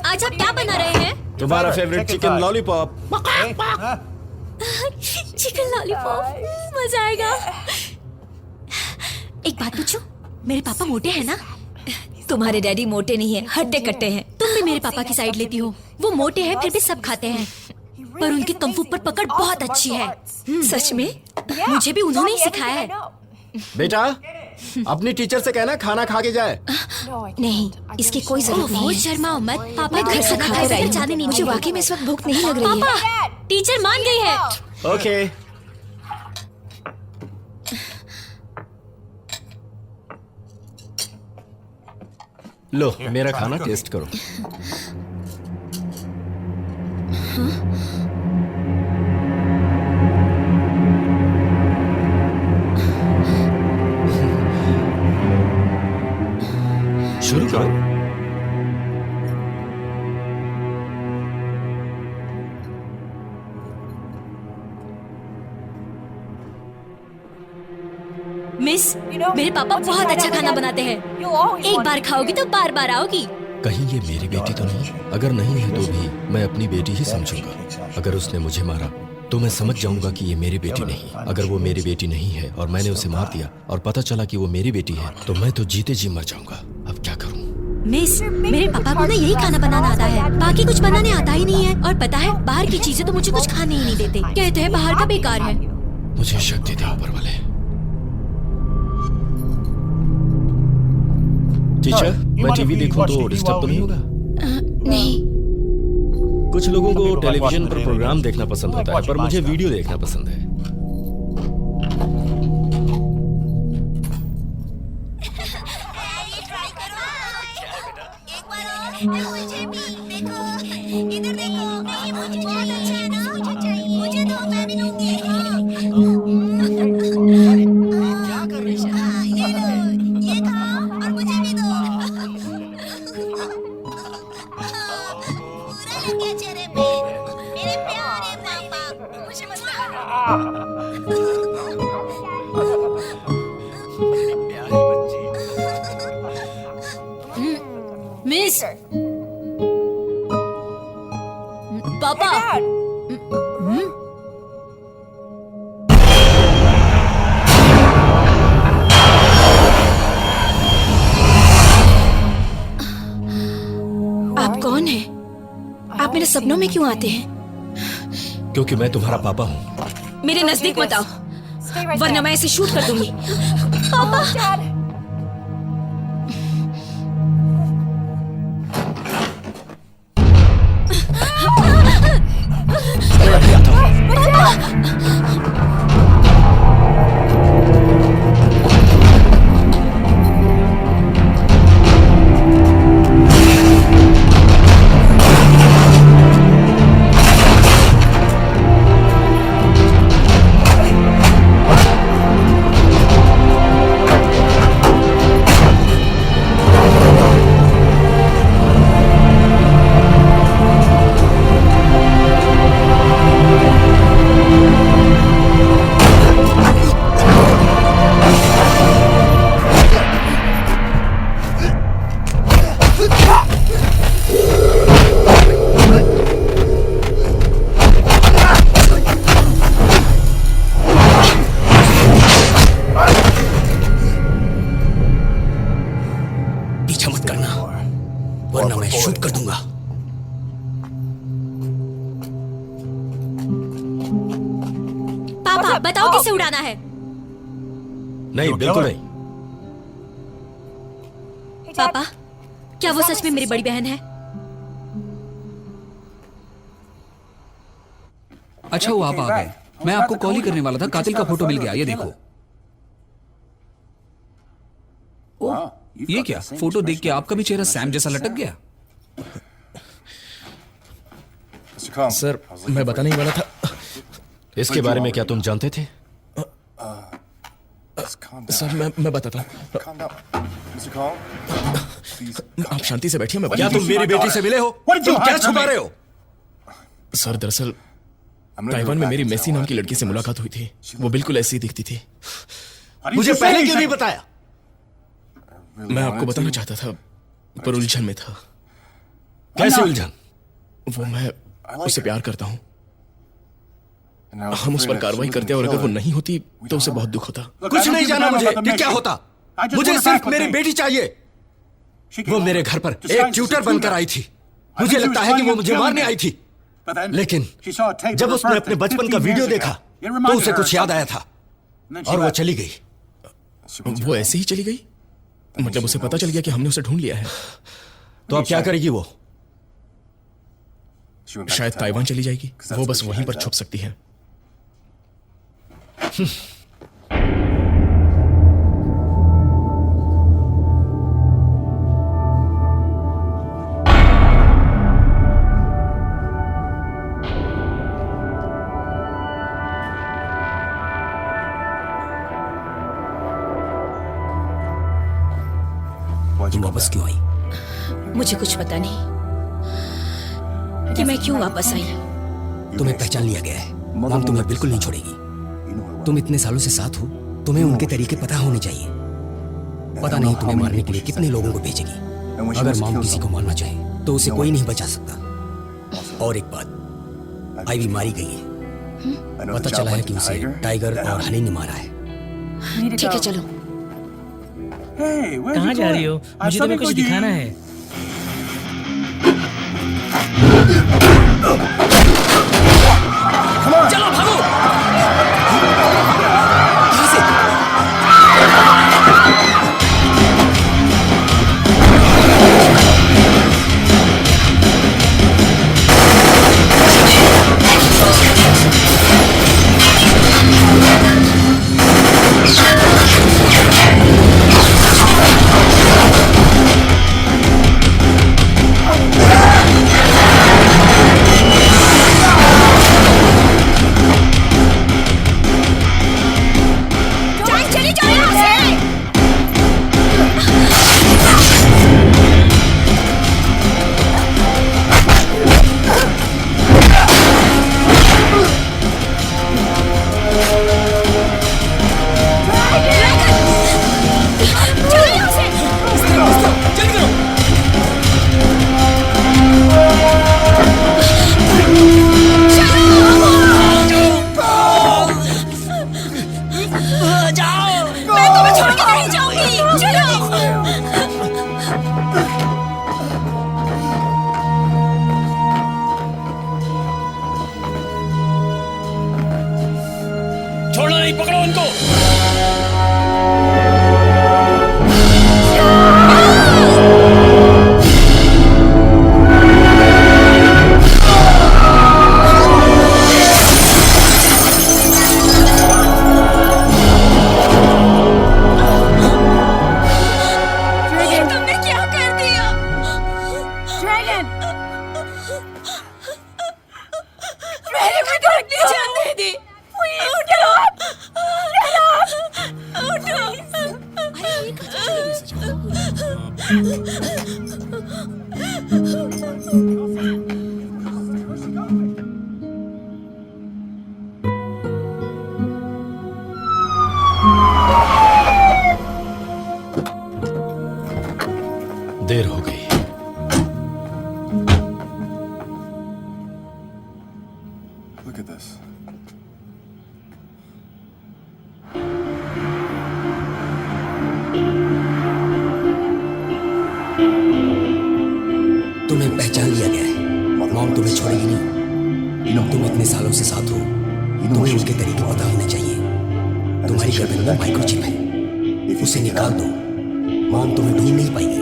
आज आप क्या बना रहे हैं? तुम्हारा favourite chicken lollipop. Chicken lollipop, मजा आएगा। एक बात पूछूं? मेरे पापा मोटे हैं ना? तुम्हारे डैडी मोटे नहीं है, हट्टे कट्टे हैं। तुम भी मेरे पापा की साइड लेती हो। वो मोटे हैं फिर भी सब खाते हैं, पर उनकी कम्फू पर पकड़ बहुत अच्छी है। सच में? मुझे भी उन्होंने ही सिखाया है। बेटा, अपनी टीचर से कहना खाना खा के जाए। नहीं, इसकी कोई जरूरत नहीं है। शर्माओ मत। पापा घर से खाना खाकर जाने नहीं। मुझे वाकई में इस वक्त भूख नहीं लग रही है। पापा, टीचर मान गई है। ओके। लो, मेरा खाना टेस्ट करो। शुरू करो। मिस, मेरे पापा बहुत अच्छा खाना बनाते हैं। एक बार खाओगी तो बार बार आओगी। कहीं ये मेरी बेटी तो नहीं? अगर नहीं है तो भी मैं अपनी बेटी ही समझूंगा। अगर उसने मुझे मारा तो मैं समझ जाऊंगा कि ये मेरी बेटी नहीं। अगर वो मेरी बेटी नहीं है और मैंने उसे मार दिया और पता चला कि वो मेरी बेटी है तो मैं तो जीते जी मर जाऊंगा। अब क्या करूं? मिस, मेरे पापा को ना यही खाना बनाना आता है, बाकी कुछ बनाने आता ही नहीं है। और पता है, बाहर की चीजें तो मुझे कुछ खाने ही नहीं देते। कहते हैं बाहर का बेकार है। मुझे शक्ति दे ऊपर वाले। टीचर, मैं टीवी देखूं तो डिस्टर्ब तो नहीं होगा? नहीं। कुछ लोगों को टेलीविजन पर प्रोग्राम देखना पसंद होता है, पर मुझे वीडियो देखना पसंद है। मुझे भी देखो, इधर देखो, ये मुझे बहुत अच्छा है ना, मुझे चाहिए, मुझे दो, मैं भी लूंगी। क्या कर रही है? ये लो, ये खाओ और मुझे भी दो। पूरा लग गया चेहरे पे, मेरे प्यारे पापा, मुझे मिस, पापा। आप कौन हैं? आप मेरे सपनों में क्यों आते हैं? क्योंकि मैं तुम्हारा पापा हूँ। मेरे नजदीक मत आओ, वरना मैं इसे शूट कर दूंगी। पापा। वरना मैं शूट कर दूंगा। पापा बताओ किसे उड़ाना है? नहीं, बिल्कुल नहीं। पापा, क्या वो सच में मेरी बड़ी बहन है? अच्छा वो आप आ गए। मैं आपको कॉल ही करने वाला था, कातिल का फोटो मिल गया, ये देखो। ओह, ये क्या? फोटो देख के आपका भी चेहरा सैम जैसा लटक गया। सर, मैं बताने ही वाला था। इसके बारे में क्या तुम जानते थे? सर, मैं बताता हूँ। आप शांति से बैठिए, मैं क्या तुम मेरी बेटी से मिले हो? तुम क्या छुपा रहे हो? सर, दरअसल ताइवान में मेरी मेसी नाम की लड़की से मुलाकात हुई थी। वो बिल्कुल ऐसी ही दिखती थी। मुझे पहले क्यों नहीं बताया? मैं आपको बताना चाहता था, पर उलझन में था। कैसे उलझन? वो मैं उससे प्यार करता हूँ। हम उस पर कार्रवाई करते और अगर वो नहीं होती तो उसे बहुत दुख होता। कुछ नहीं जाना मुझे कि क्या होता। मुझे सिर्फ मेरी बेटी चाहिए। वो मेरे घर पर एक ट्यूटर बनकर आई थी। मुझे लगता है कि वो मुझे मारने आई थी, लेकिन जब उसने अपने बचपन का वीडियो देखा तो उसे कुछ याद आया था और वो चली गई। वो ऐसे ही चली गई? मतलब उसे पता चल गया कि हमने उसे ढूंढ लिया है। तो अब क्या करेगी वो? शायद ताइवान चली जाएगी। वो बस वहीं पर छुप सकती है। तुम वापस क्यों आई? मुझे कुछ पता नहीं कि मैं क्यों वापस आई। तुम्हें पहचान लिया गया है। मॉम तुम्हें बिल्कुल नहीं छोड़ेगी। तुम इतने सालों से साथ हो तुम्हें उनके तरीके पता होने चाहिए। पता नहीं तुम्हें मारने के लिए कितने लोगों को भेजेगी। अगर मॉम किसी को मारना चाहे तो उसे कोई नहीं बचा सकता। और एक बात, आईवी मारी गई है। पता चला है कि उसे टाइगर और हनी ने मारा है। ठीक है चलो। कहाँ जा रही हो? मुझे तुम्हें कुछ दिखाना है। चलो भागो। छोड़ना नहीं, पकड़ो उनको। तुमने क्या कर दिया? मैंने कोई धड़कने जान नहीं दी। उठो! देर हो गई। Look at this. तुम्हें पहचान लिया गया है। मॉम तुम्हें छोड़ेगी नहीं। तुम इतने सालों से साथ हो, तुम्हें उनके तरीके पता होने चाहिए। तुम्हारी गर्दन में माइक्रोचिप है, उसे निकाल दो। मॉम तुम्हें ढूंढ नहीं पाएगी।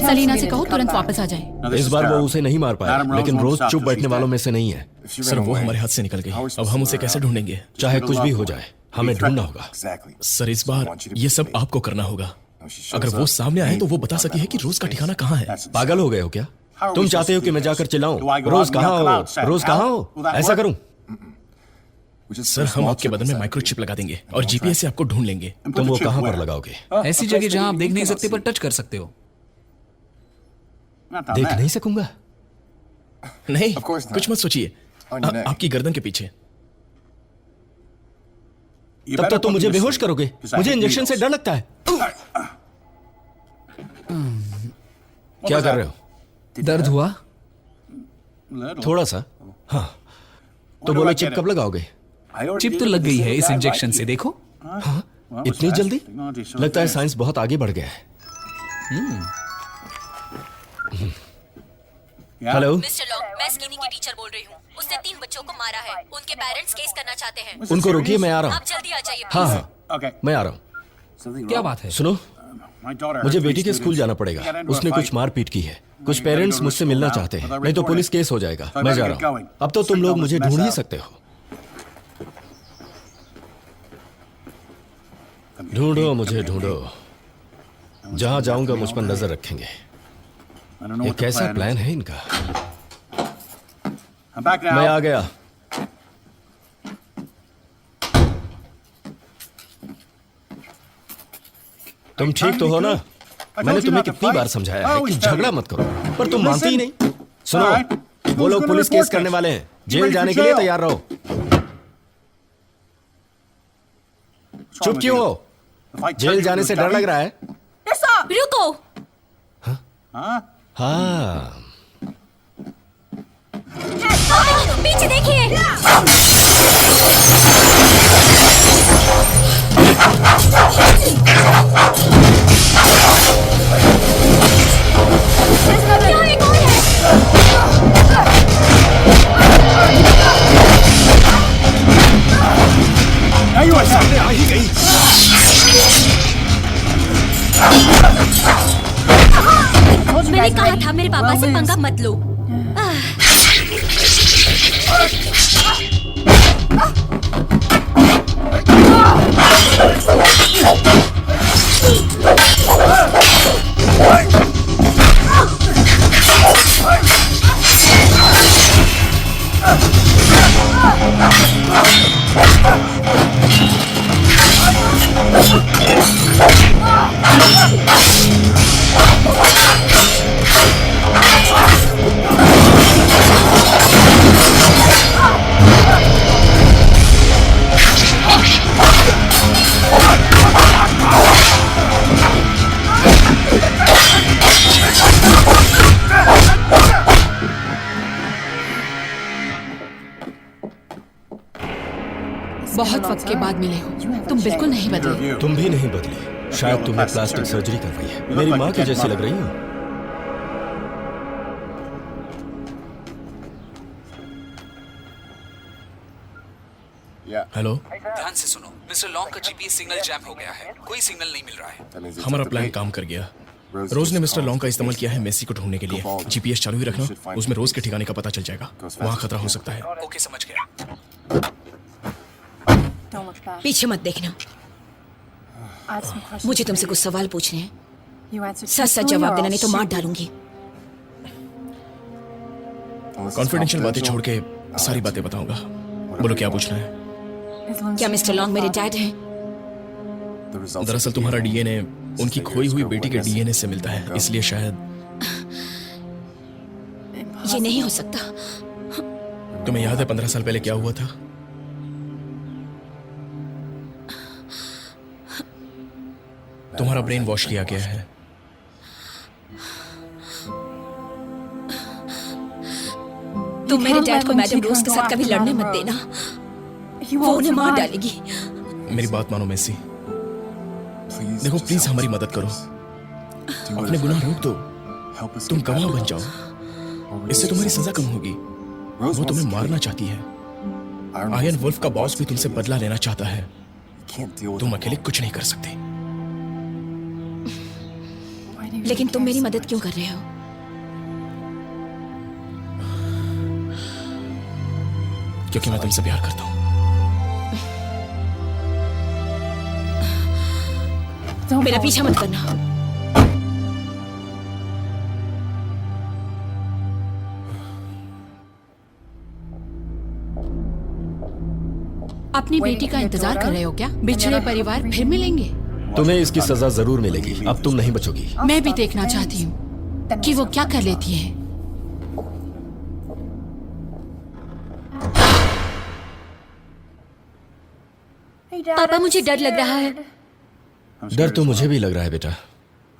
सलीना से कहो तुरंत वापस आ जाए। इस बार वो उसे नहीं मार पाया, लेकिन रोज चुप बैठने वालों में से नहीं है। सर वो हमारे हाथ से निकल गई, अब हम उसे कैसे ढूंढेंगे? चाहे कुछ भी हो जाए, हमें ढूंढना होगा। सर इस बार ये सब आपको करना होगा। अगर वो सामने आए तो वो बता सकी है कि रोज का ठिकाना कहाँ है। पागल हो गए हो क्या? तुम चाहते हो कि मैं जाकर चिल्लाऊं, रोज कहाँ हो, रोज कहाँ हो? ऐसा करूं? सर हम आपके बदन में माइक्रोचिप लगा देंगे और जीपीएस से आपको ढूंढ लेंगे। तुम वो कहाँ पर लगाओगे? ऐसी जगह जहां आप देख नहीं सकते पर टच कर सकते हो। देख नहीं सकूंगा? नहीं, कुछ मत सोचिए। आपकी गर्दन के पीछे। तब तो तुम मुझे बेहोश करोगे। मुझे इंजेक्शन से डर लगता है। क्या कर रहे हो? दर्द हुआ? थोड़ा सा। हाँ। तो बोलो चिप कब लगाओगे? चिप तो लग गई है इस इंजेक्शन से, देखो। हाँ? इतनी जल्दी? लगता है साइंस बहुत आगे बढ़ गया है। हेलो मिस्टर लॉन्ग, मैं स्किनी की टीचर बोल रही हूँ। उसने 3 बच्चों को मारा है। उनके पेरेंट्स केस करना चाहते हैं। उनको रोकिए, मैं आ रहा हूँ। आप जल्दी आ जाइए। हाँ हाँ, मैं आ रहा हूँ। क्या बात है? सुनो, मुझे बेटी के स्कूल जाना पड़ेगा। उसने कुछ मारपीट की है। कुछ पेरेंट्स मुझसे मिलना चाहते हैं, नहीं तो पुलिस केस हो जाएगा। मैं जा रहा हूँ। अब तो तुम लोग मुझे ढूंढ ही सकते हो। ढूंढो मुझे, ढूंढो। जहां जाऊंगा मुझ पर नजर रखेंगे। ये कैसा प्लान है इनका? मैं आ गया। तुम ठीक तो हो ना? मैंने तुम्हें कितनी बार समझाया है कि झगड़ा मत करो, पर तुम मानती ही नहीं। सुनो, वो लोग पुलिस केस करने वाले हैं, जेल जाने के लिए तैयार रहो। चुप क्यों हो? जेल जाने से डर लग रहा है? रुको। हाँ, पीछे देखिए। यहाँ एक और है। सामने आ ही गई। मैंने कहा था मेरे पापा से पंगा मत लो। बहुत वक्त के बाद मिले हो, तुम बिल्कुल नहीं बदले। तुम भी नहीं बदली। शायद तुमने प्लास्टिक सर्जरी करवाई है। मेरी माँ की जैसी लग रही हो। हेलो, ध्यान से सुनो, मिस्टर लॉन्ग का जीपीएस सिग्नल जैम हो गया है, कोई सिग्नल नहीं मिल रहा है। हमारा प्लान काम कर गया। रोज ने मिस्टर लॉन्ग का इस्तेमाल किया है मेसी को ढूंढने के लिए। जीपीएस चालू ही रखना, उसमें रोज के ठिकाने का पता चल जाएगा। वहाँ खतरा हो सकता है। ओके, समझ गया। पीछे मत देखना। मुझे तुमसे कुछ सवाल पूछने हैं। सच सच जवाब देना, नहीं तो मार डालूंगी। कॉन्फिडेंशियल बातें छोड़ के सारी बातें बताऊंगा। बोलो क्या पूछना है? क्या मिस्टर लॉन्ग मेरे डैड हैं? दरअसल तुम्हारा डीएनए उनकी खोई हुई बेटी के डीएनए से मिलता है, इसलिए शायद। ये नहीं हो सकता। तुम्हें याद है 15 साल पहले क्या हुआ था? तुम्हारा ब्रेन वॉश किया गया है। तुम मेरे डैड को मैडम रोज के साथ कभी लड़ने मत देना, वो उन्हें मार डालेगी। मेरी बात मानो मेसी। देखो प्लीज हमारी मदद करो, अपने गुनाह रोक दो। तुम गवाह बन जाओ, इससे तुम्हारी सजा कम होगी। वो तुम्हें मारना चाहती है। आयरन वुल्फ का बॉस भी तुमसे बदला लेना चाहता है। तुम अकेले कुछ नहीं कर सकते। लेकिन तुम मेरी मदद क्यों कर रहे हो? क्योंकि मैं तुमसे प्यार करता हूं। मेरा पीछा मत करना। अपनी बेटी का इंतजार कर रहे हो क्या? बिछड़े परिवार फिर मिलेंगे। तुम्हें इसकी सजा जरूर मिलेगी। अब तुम नहीं बचोगी। मैं भी देखना चाहती हूँ कि वो क्या कर लेती है। पापा मुझे डर लग रहा है। डर तो मुझे भी लग रहा है बेटा,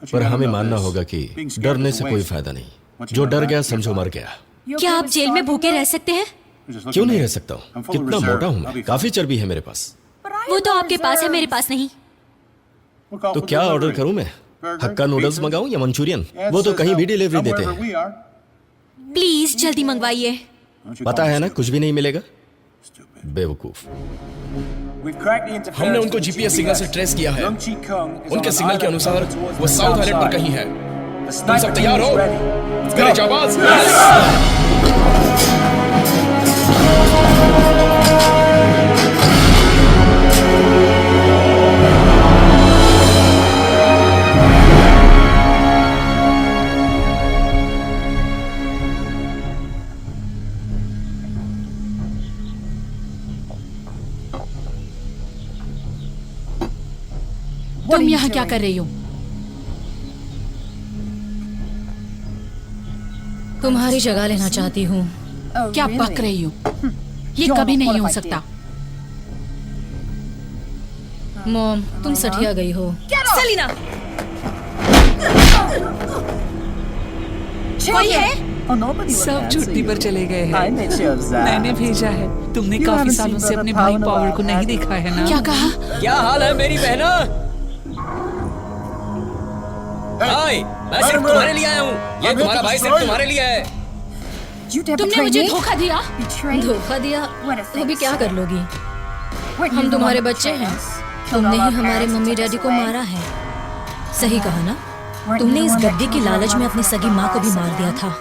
पर हमें मानना होगा कि डरने से कोई फायदा नहीं। जो डर गया समझो मर गया। क्या आप जेल में भूखे रह सकते हैं? क्यों नहीं रह सकता हूँ? कितना मोटा हूँ मैं, काफी चर्बी है मेरे पास। वो तो आपके पास है, मेरे पास नहीं। तो क्या ऑर्डर करूँ मैं? हक्का नूडल्स मंगाऊं या मंचूरियन? वो तो कहीं भी डिलीवरी देते हैं। प्लीज जल्दी मंगवाइए। पता है ना कुछ भी नहीं मिलेगा। बेवकूफ। हमने उनको जीपीएस सिग्नल से ट्रेस किया है। उनके सिग्नल के अनुसार वो साउथ आइलैंड पर कहीं है। तुम सब तैयार हो? मेरे जाबाज। तुम यहाँ क्या कर रही हो? तुम्हारी जगह लेना चाहती हूँ। क्या बक रही हो? ये कभी नहीं हो सकता। मॉम, तुम सठिया गई हो। सेलिना, कोई है? सब छुट्टी पर चले गए हैं। मैंने भेजा है। तुमने काफी सालों से अपने भाई पावर को नहीं देखा है ना? क्या कहा? क्या हाल है मेरी बहना? हाय, मैं सिर्फ तुम्हारे लिए आया हूँ। ये तुम्हारा भाई सिर्फ तुम्हारे लिए है। तुमने मुझे धोखा दिया। धोखा दिया? तो भी क्या कर लोगी? हम तुम्हारे बच्चे हैं। तुमने ही हमारे मम्मी डैडी को मारा है। सही कहा ना? तुमने इस गद्दी की लालच में अपनी सगी माँ को भी मार दिया था।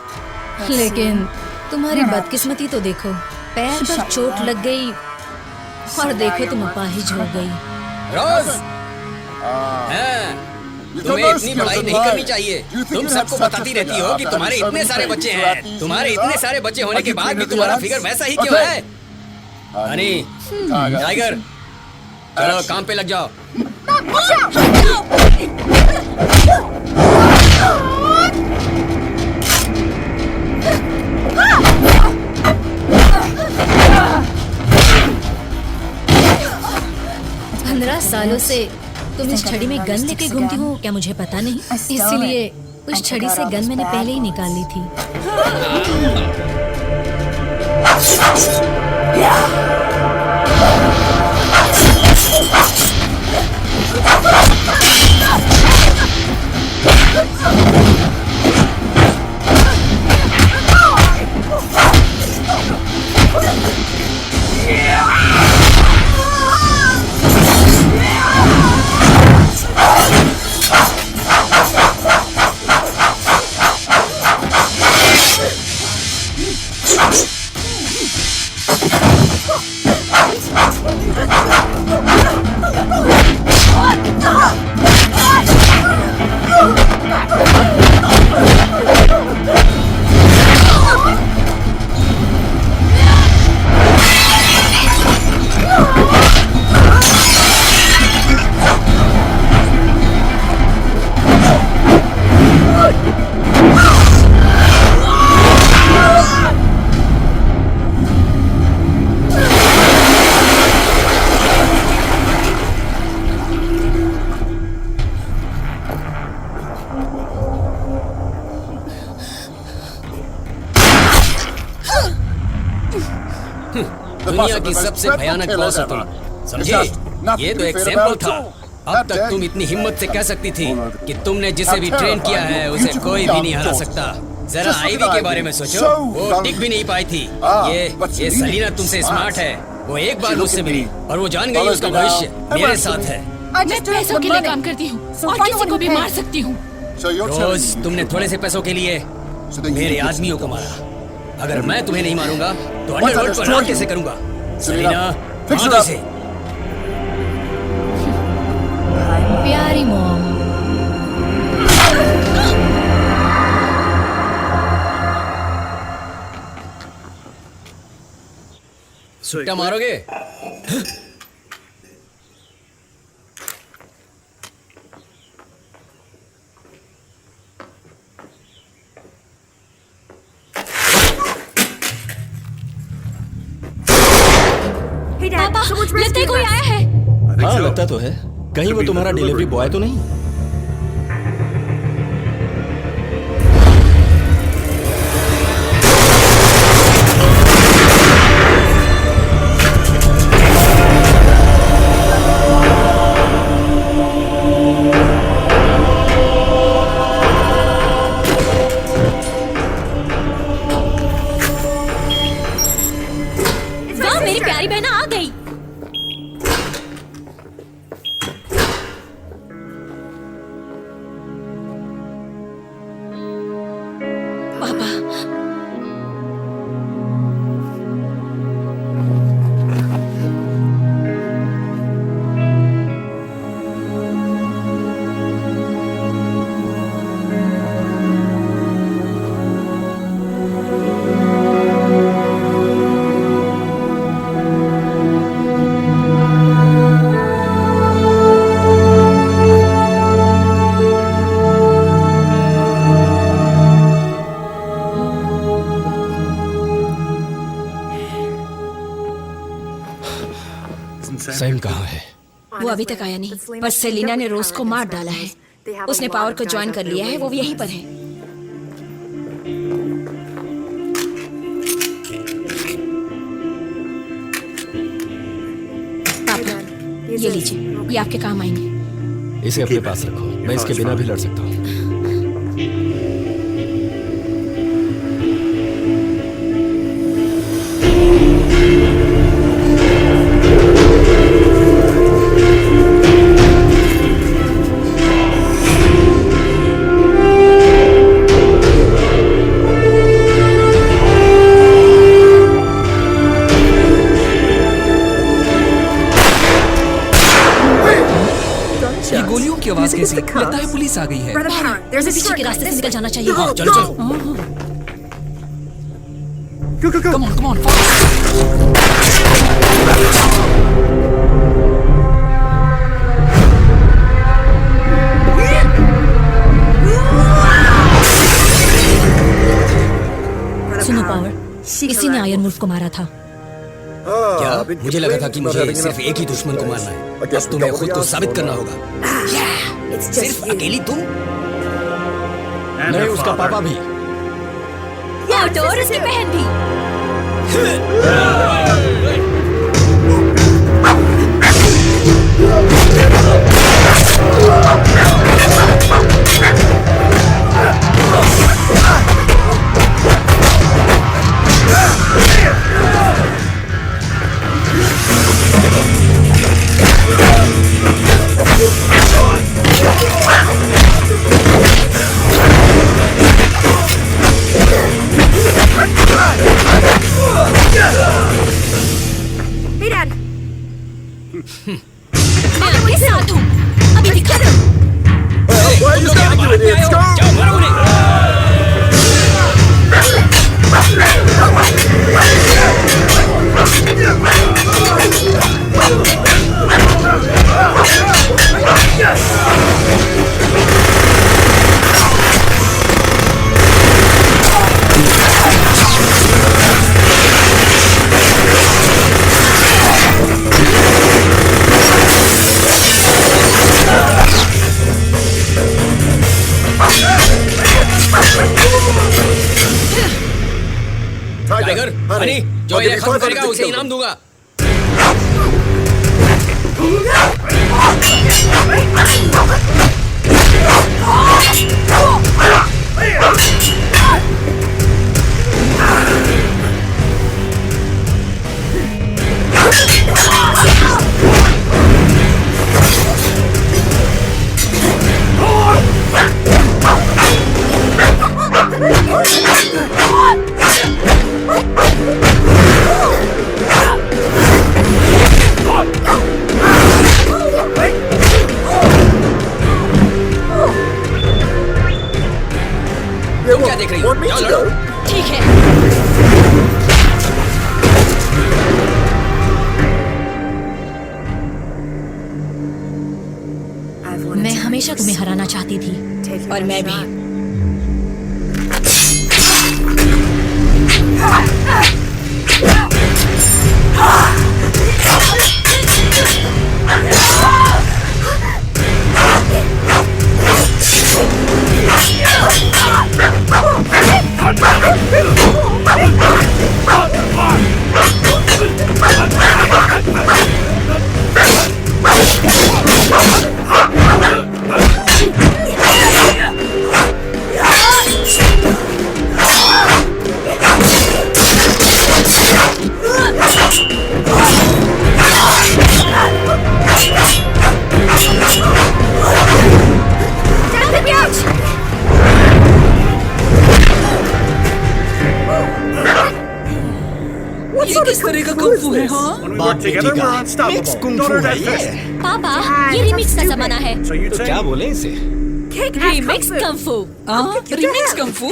लेकिन तुम्हारी बदकिस्मती तो देखो, पैर पर चोट लग गई और देखो तुम अपाहिज हो गई। रोज, तुम्हें इतनी बड़ाई नहीं करनी चाहिए। तुम सबको बताती रहती हो कि तुम्हारे इतने सारे बच्चे हैं। तुम्हारे इतने सारे बच्चे होने के बाद भी तुम्हारा फिगर वैसा ही क्यों है? हनी, टाइगर, चलो काम पे लग जाओ। पंद्रह सालों से तुम इस छड़ी में गन लेके घूमती हो, क्या मुझे पता नहीं? इसीलिए उस छड़ी से गन मैंने पहले ही निकाल ली थी। दुनिया की सबसे भयानक बॉस हो तुम, समझे? ये तो एक सैंपल था। अब तक तुम इतनी हिम्मत से कह सकती थी कि तुमने जिसे भी ट्रेन किया है उसे कोई भी नहीं हरा सकता। जरा आईवी के बारे में सोचो, वो टिक भी नहीं पाई थी। ये सलीना तुमसे स्मार्ट है। वो एक बार मुझसे मिली और वो जान गई उसका भविष्य मेरे साथ है। मैं पैसों के लिए काम करती हूँ और किसी को भी मार सकती हूँ। रोज, तुमने थोड़े से पैसों के लिए मेरे आदमियों को मारा। अगर मैं तुम्हें नहीं मारूंगा तो अंडरवर्ल्ड पर राज कैसे करूंगा? सलीना, मार इसे। प्यारी मॉम, सुट्टा मारोगे? पापा, लगता है कोई आया है। हाँ, लगता तो है। कहीं वो तुम्हारा डिलीवरी बॉय तो नहीं? वाह, मेरी प्यारी बहना आ गई। पापा, सैम कहाँ है? वो अभी तक आया नहीं, पर सेलिना ने रोज को मार डाला है। उसने पावर को ज्वाइन कर लिया है, वो यहीं पर है। पापा, ये लीजिए, ये आपके काम आएंगे। इसे अपने पास रखो, मैं इसके बिना भी लड़ सकता हूँ। ये गोलियों की आवाज कैसी? लगता है पुलिस आ गई है। हमें पीछे के रास्ते से निकल जाना चाहिए। हाँ, चलो चलो। कम ऑन, कम ऑन, सुनो पावर, इसी ने आयरन वुल्फ को मारा था। क्या? मुझे लगा था कि मुझे सिर्फ एक ही दुश्मन को मारना है। अब तुम्हें खुद को साबित करना होगा। सिर्फ अकेली तुम? नहीं, उसका पापा भी। और उसकी बहन भी। मैं आपके साथ हूँ, अभी दिखा दो। टाइगर, हनी, जो ये खत्म करेगा उसे इनाम दूंगा। क्या देख रही हो? जाओ लड़ो। ठीक है। मैं हमेशा तुम्हें हराना चाहती थी, और मैं भी। ये किस तरह का कुंफू है? हाँ, मिक्स कुंफू है ये। पापा, ये रिमिक्स का जमाना है। तो क्या बोले इसे? Remix kung fu. Remix kung fu.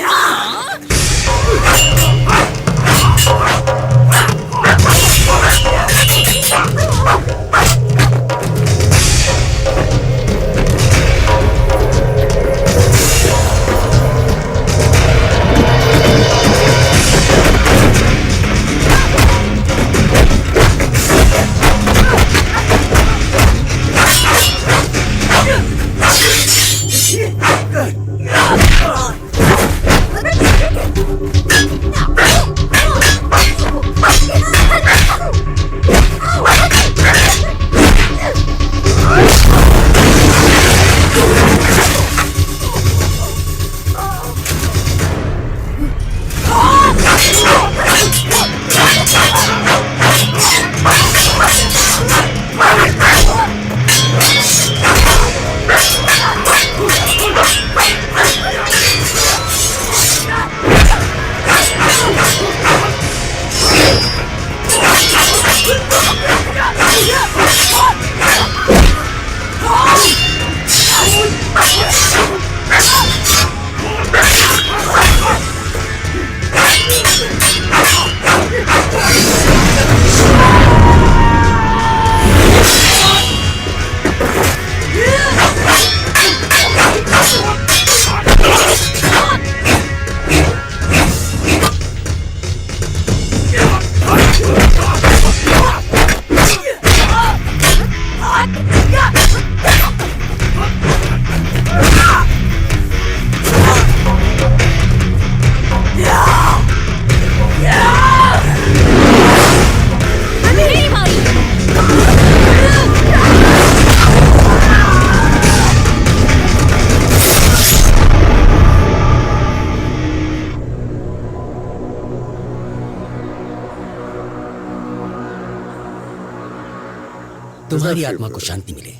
तुम्हारी आत्मा को शांति मिले।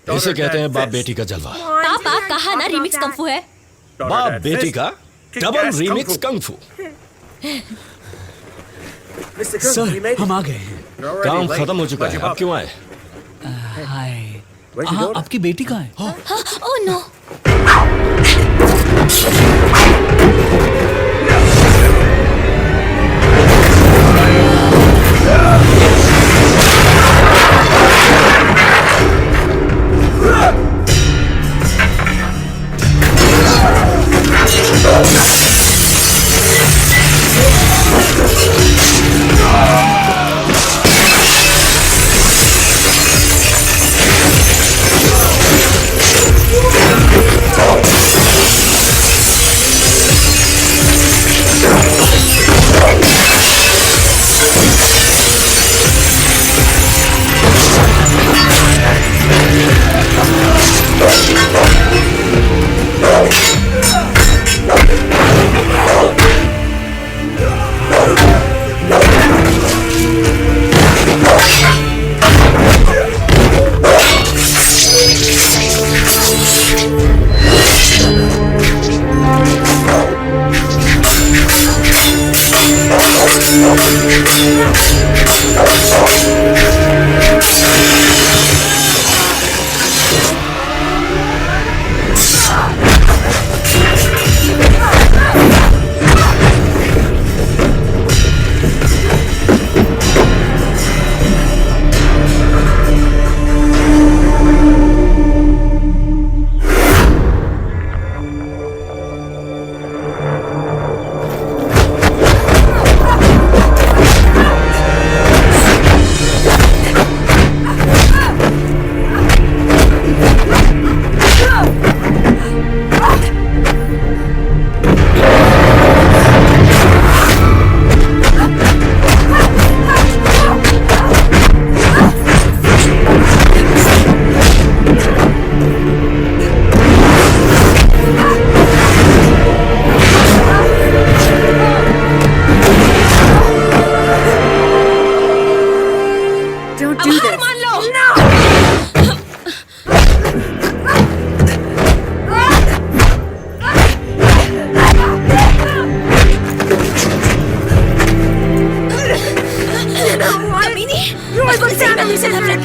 इसे कहते हैं बाप बेटी का जलवा। पापा कहा ना रिमिक्स कंफू है। बाप बेटी का डबल रीमिक्स कंफू। सर हम आ गए हैं। काम खत्म हो चुका है, आप क्यों आए? हाय, हाँ आपकी बेटी कहाँ है? Oh no.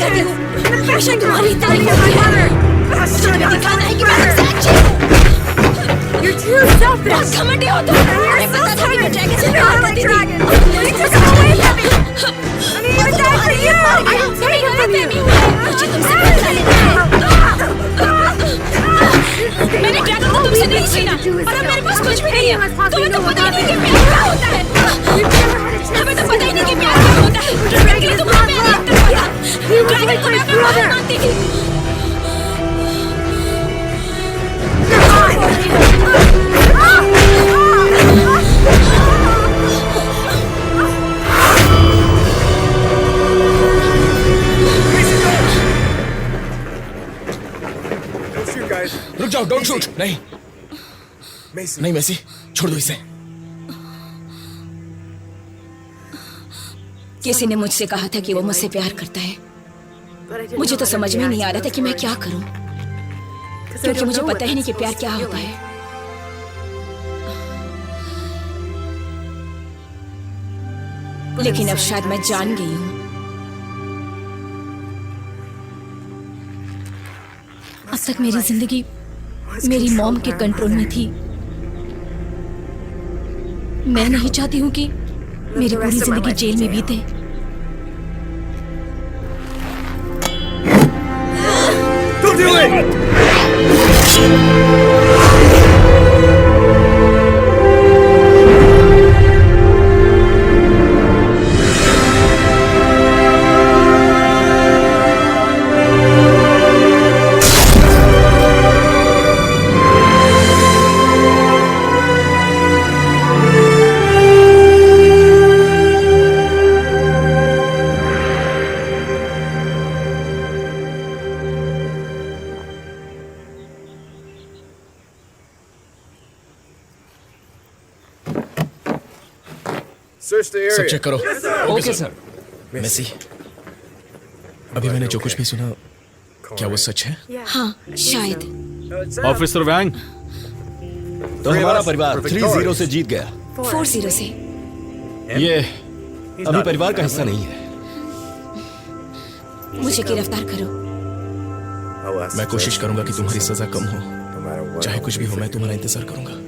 करती हूँ। हमेशा तुम्हारी तारीफ होती है। मुझे तुम्हें दिखाना है कि मैं सबसे अच्छी हूँ। बहुत घमंडी हो तुम। मुझे पता था कि मैं ड्रैगन से प्यार करती थी। मुझे तुमसे बदला लेना है। मैंने ड्रैगन को तुमसे नहीं छीना और अब मेरे पास कुछ भी नहीं है। तुम्हें तो पता ही नहीं कि प्यार क्या होता है। हमें तो पता ही नहीं कि प्यार क्या होता है। ड्रैगन के लिए तुम्हारा प्यार एक तरफा था। ड्रैगन को मैं अपना भाई मानती थी। रुक जाओ, डोंट शूट। नहीं नहीं मेसी, छोड़ दो इसे। किसी ने मुझसे कहा था कि वो मुझसे प्यार करता है। मुझे तो समझ में नहीं आ रहा था कि मैं क्या करूं, क्योंकि मुझे पता ही नहीं कि प्यार क्या होता है। लेकिन अब शायद मैं जान गई हूं। अब तक मेरी जिंदगी मेरी मॉम के कंट्रोल में थी। मैं नहीं चाहती हूं कि मेरी पूरी जिंदगी जेल में बीते। Don't do it! सब चेक करो। Okay sir. मेसी, अभी मैंने जो कुछ भी सुना, क्या वो सच है? हाँ, शायद। ऑफिसर वैंग, तो हमारा परिवार 3-0 से जीत गया। 4-0 से। ये अभी परिवार का हिस्सा नहीं है। मुझे गिरफ्तार करो। मैं कोशिश करूंगा कि तुम्हारी सजा कम हो। चाहे कुछ भी हो, मैं तुम्हारा इंतजार करूंगा।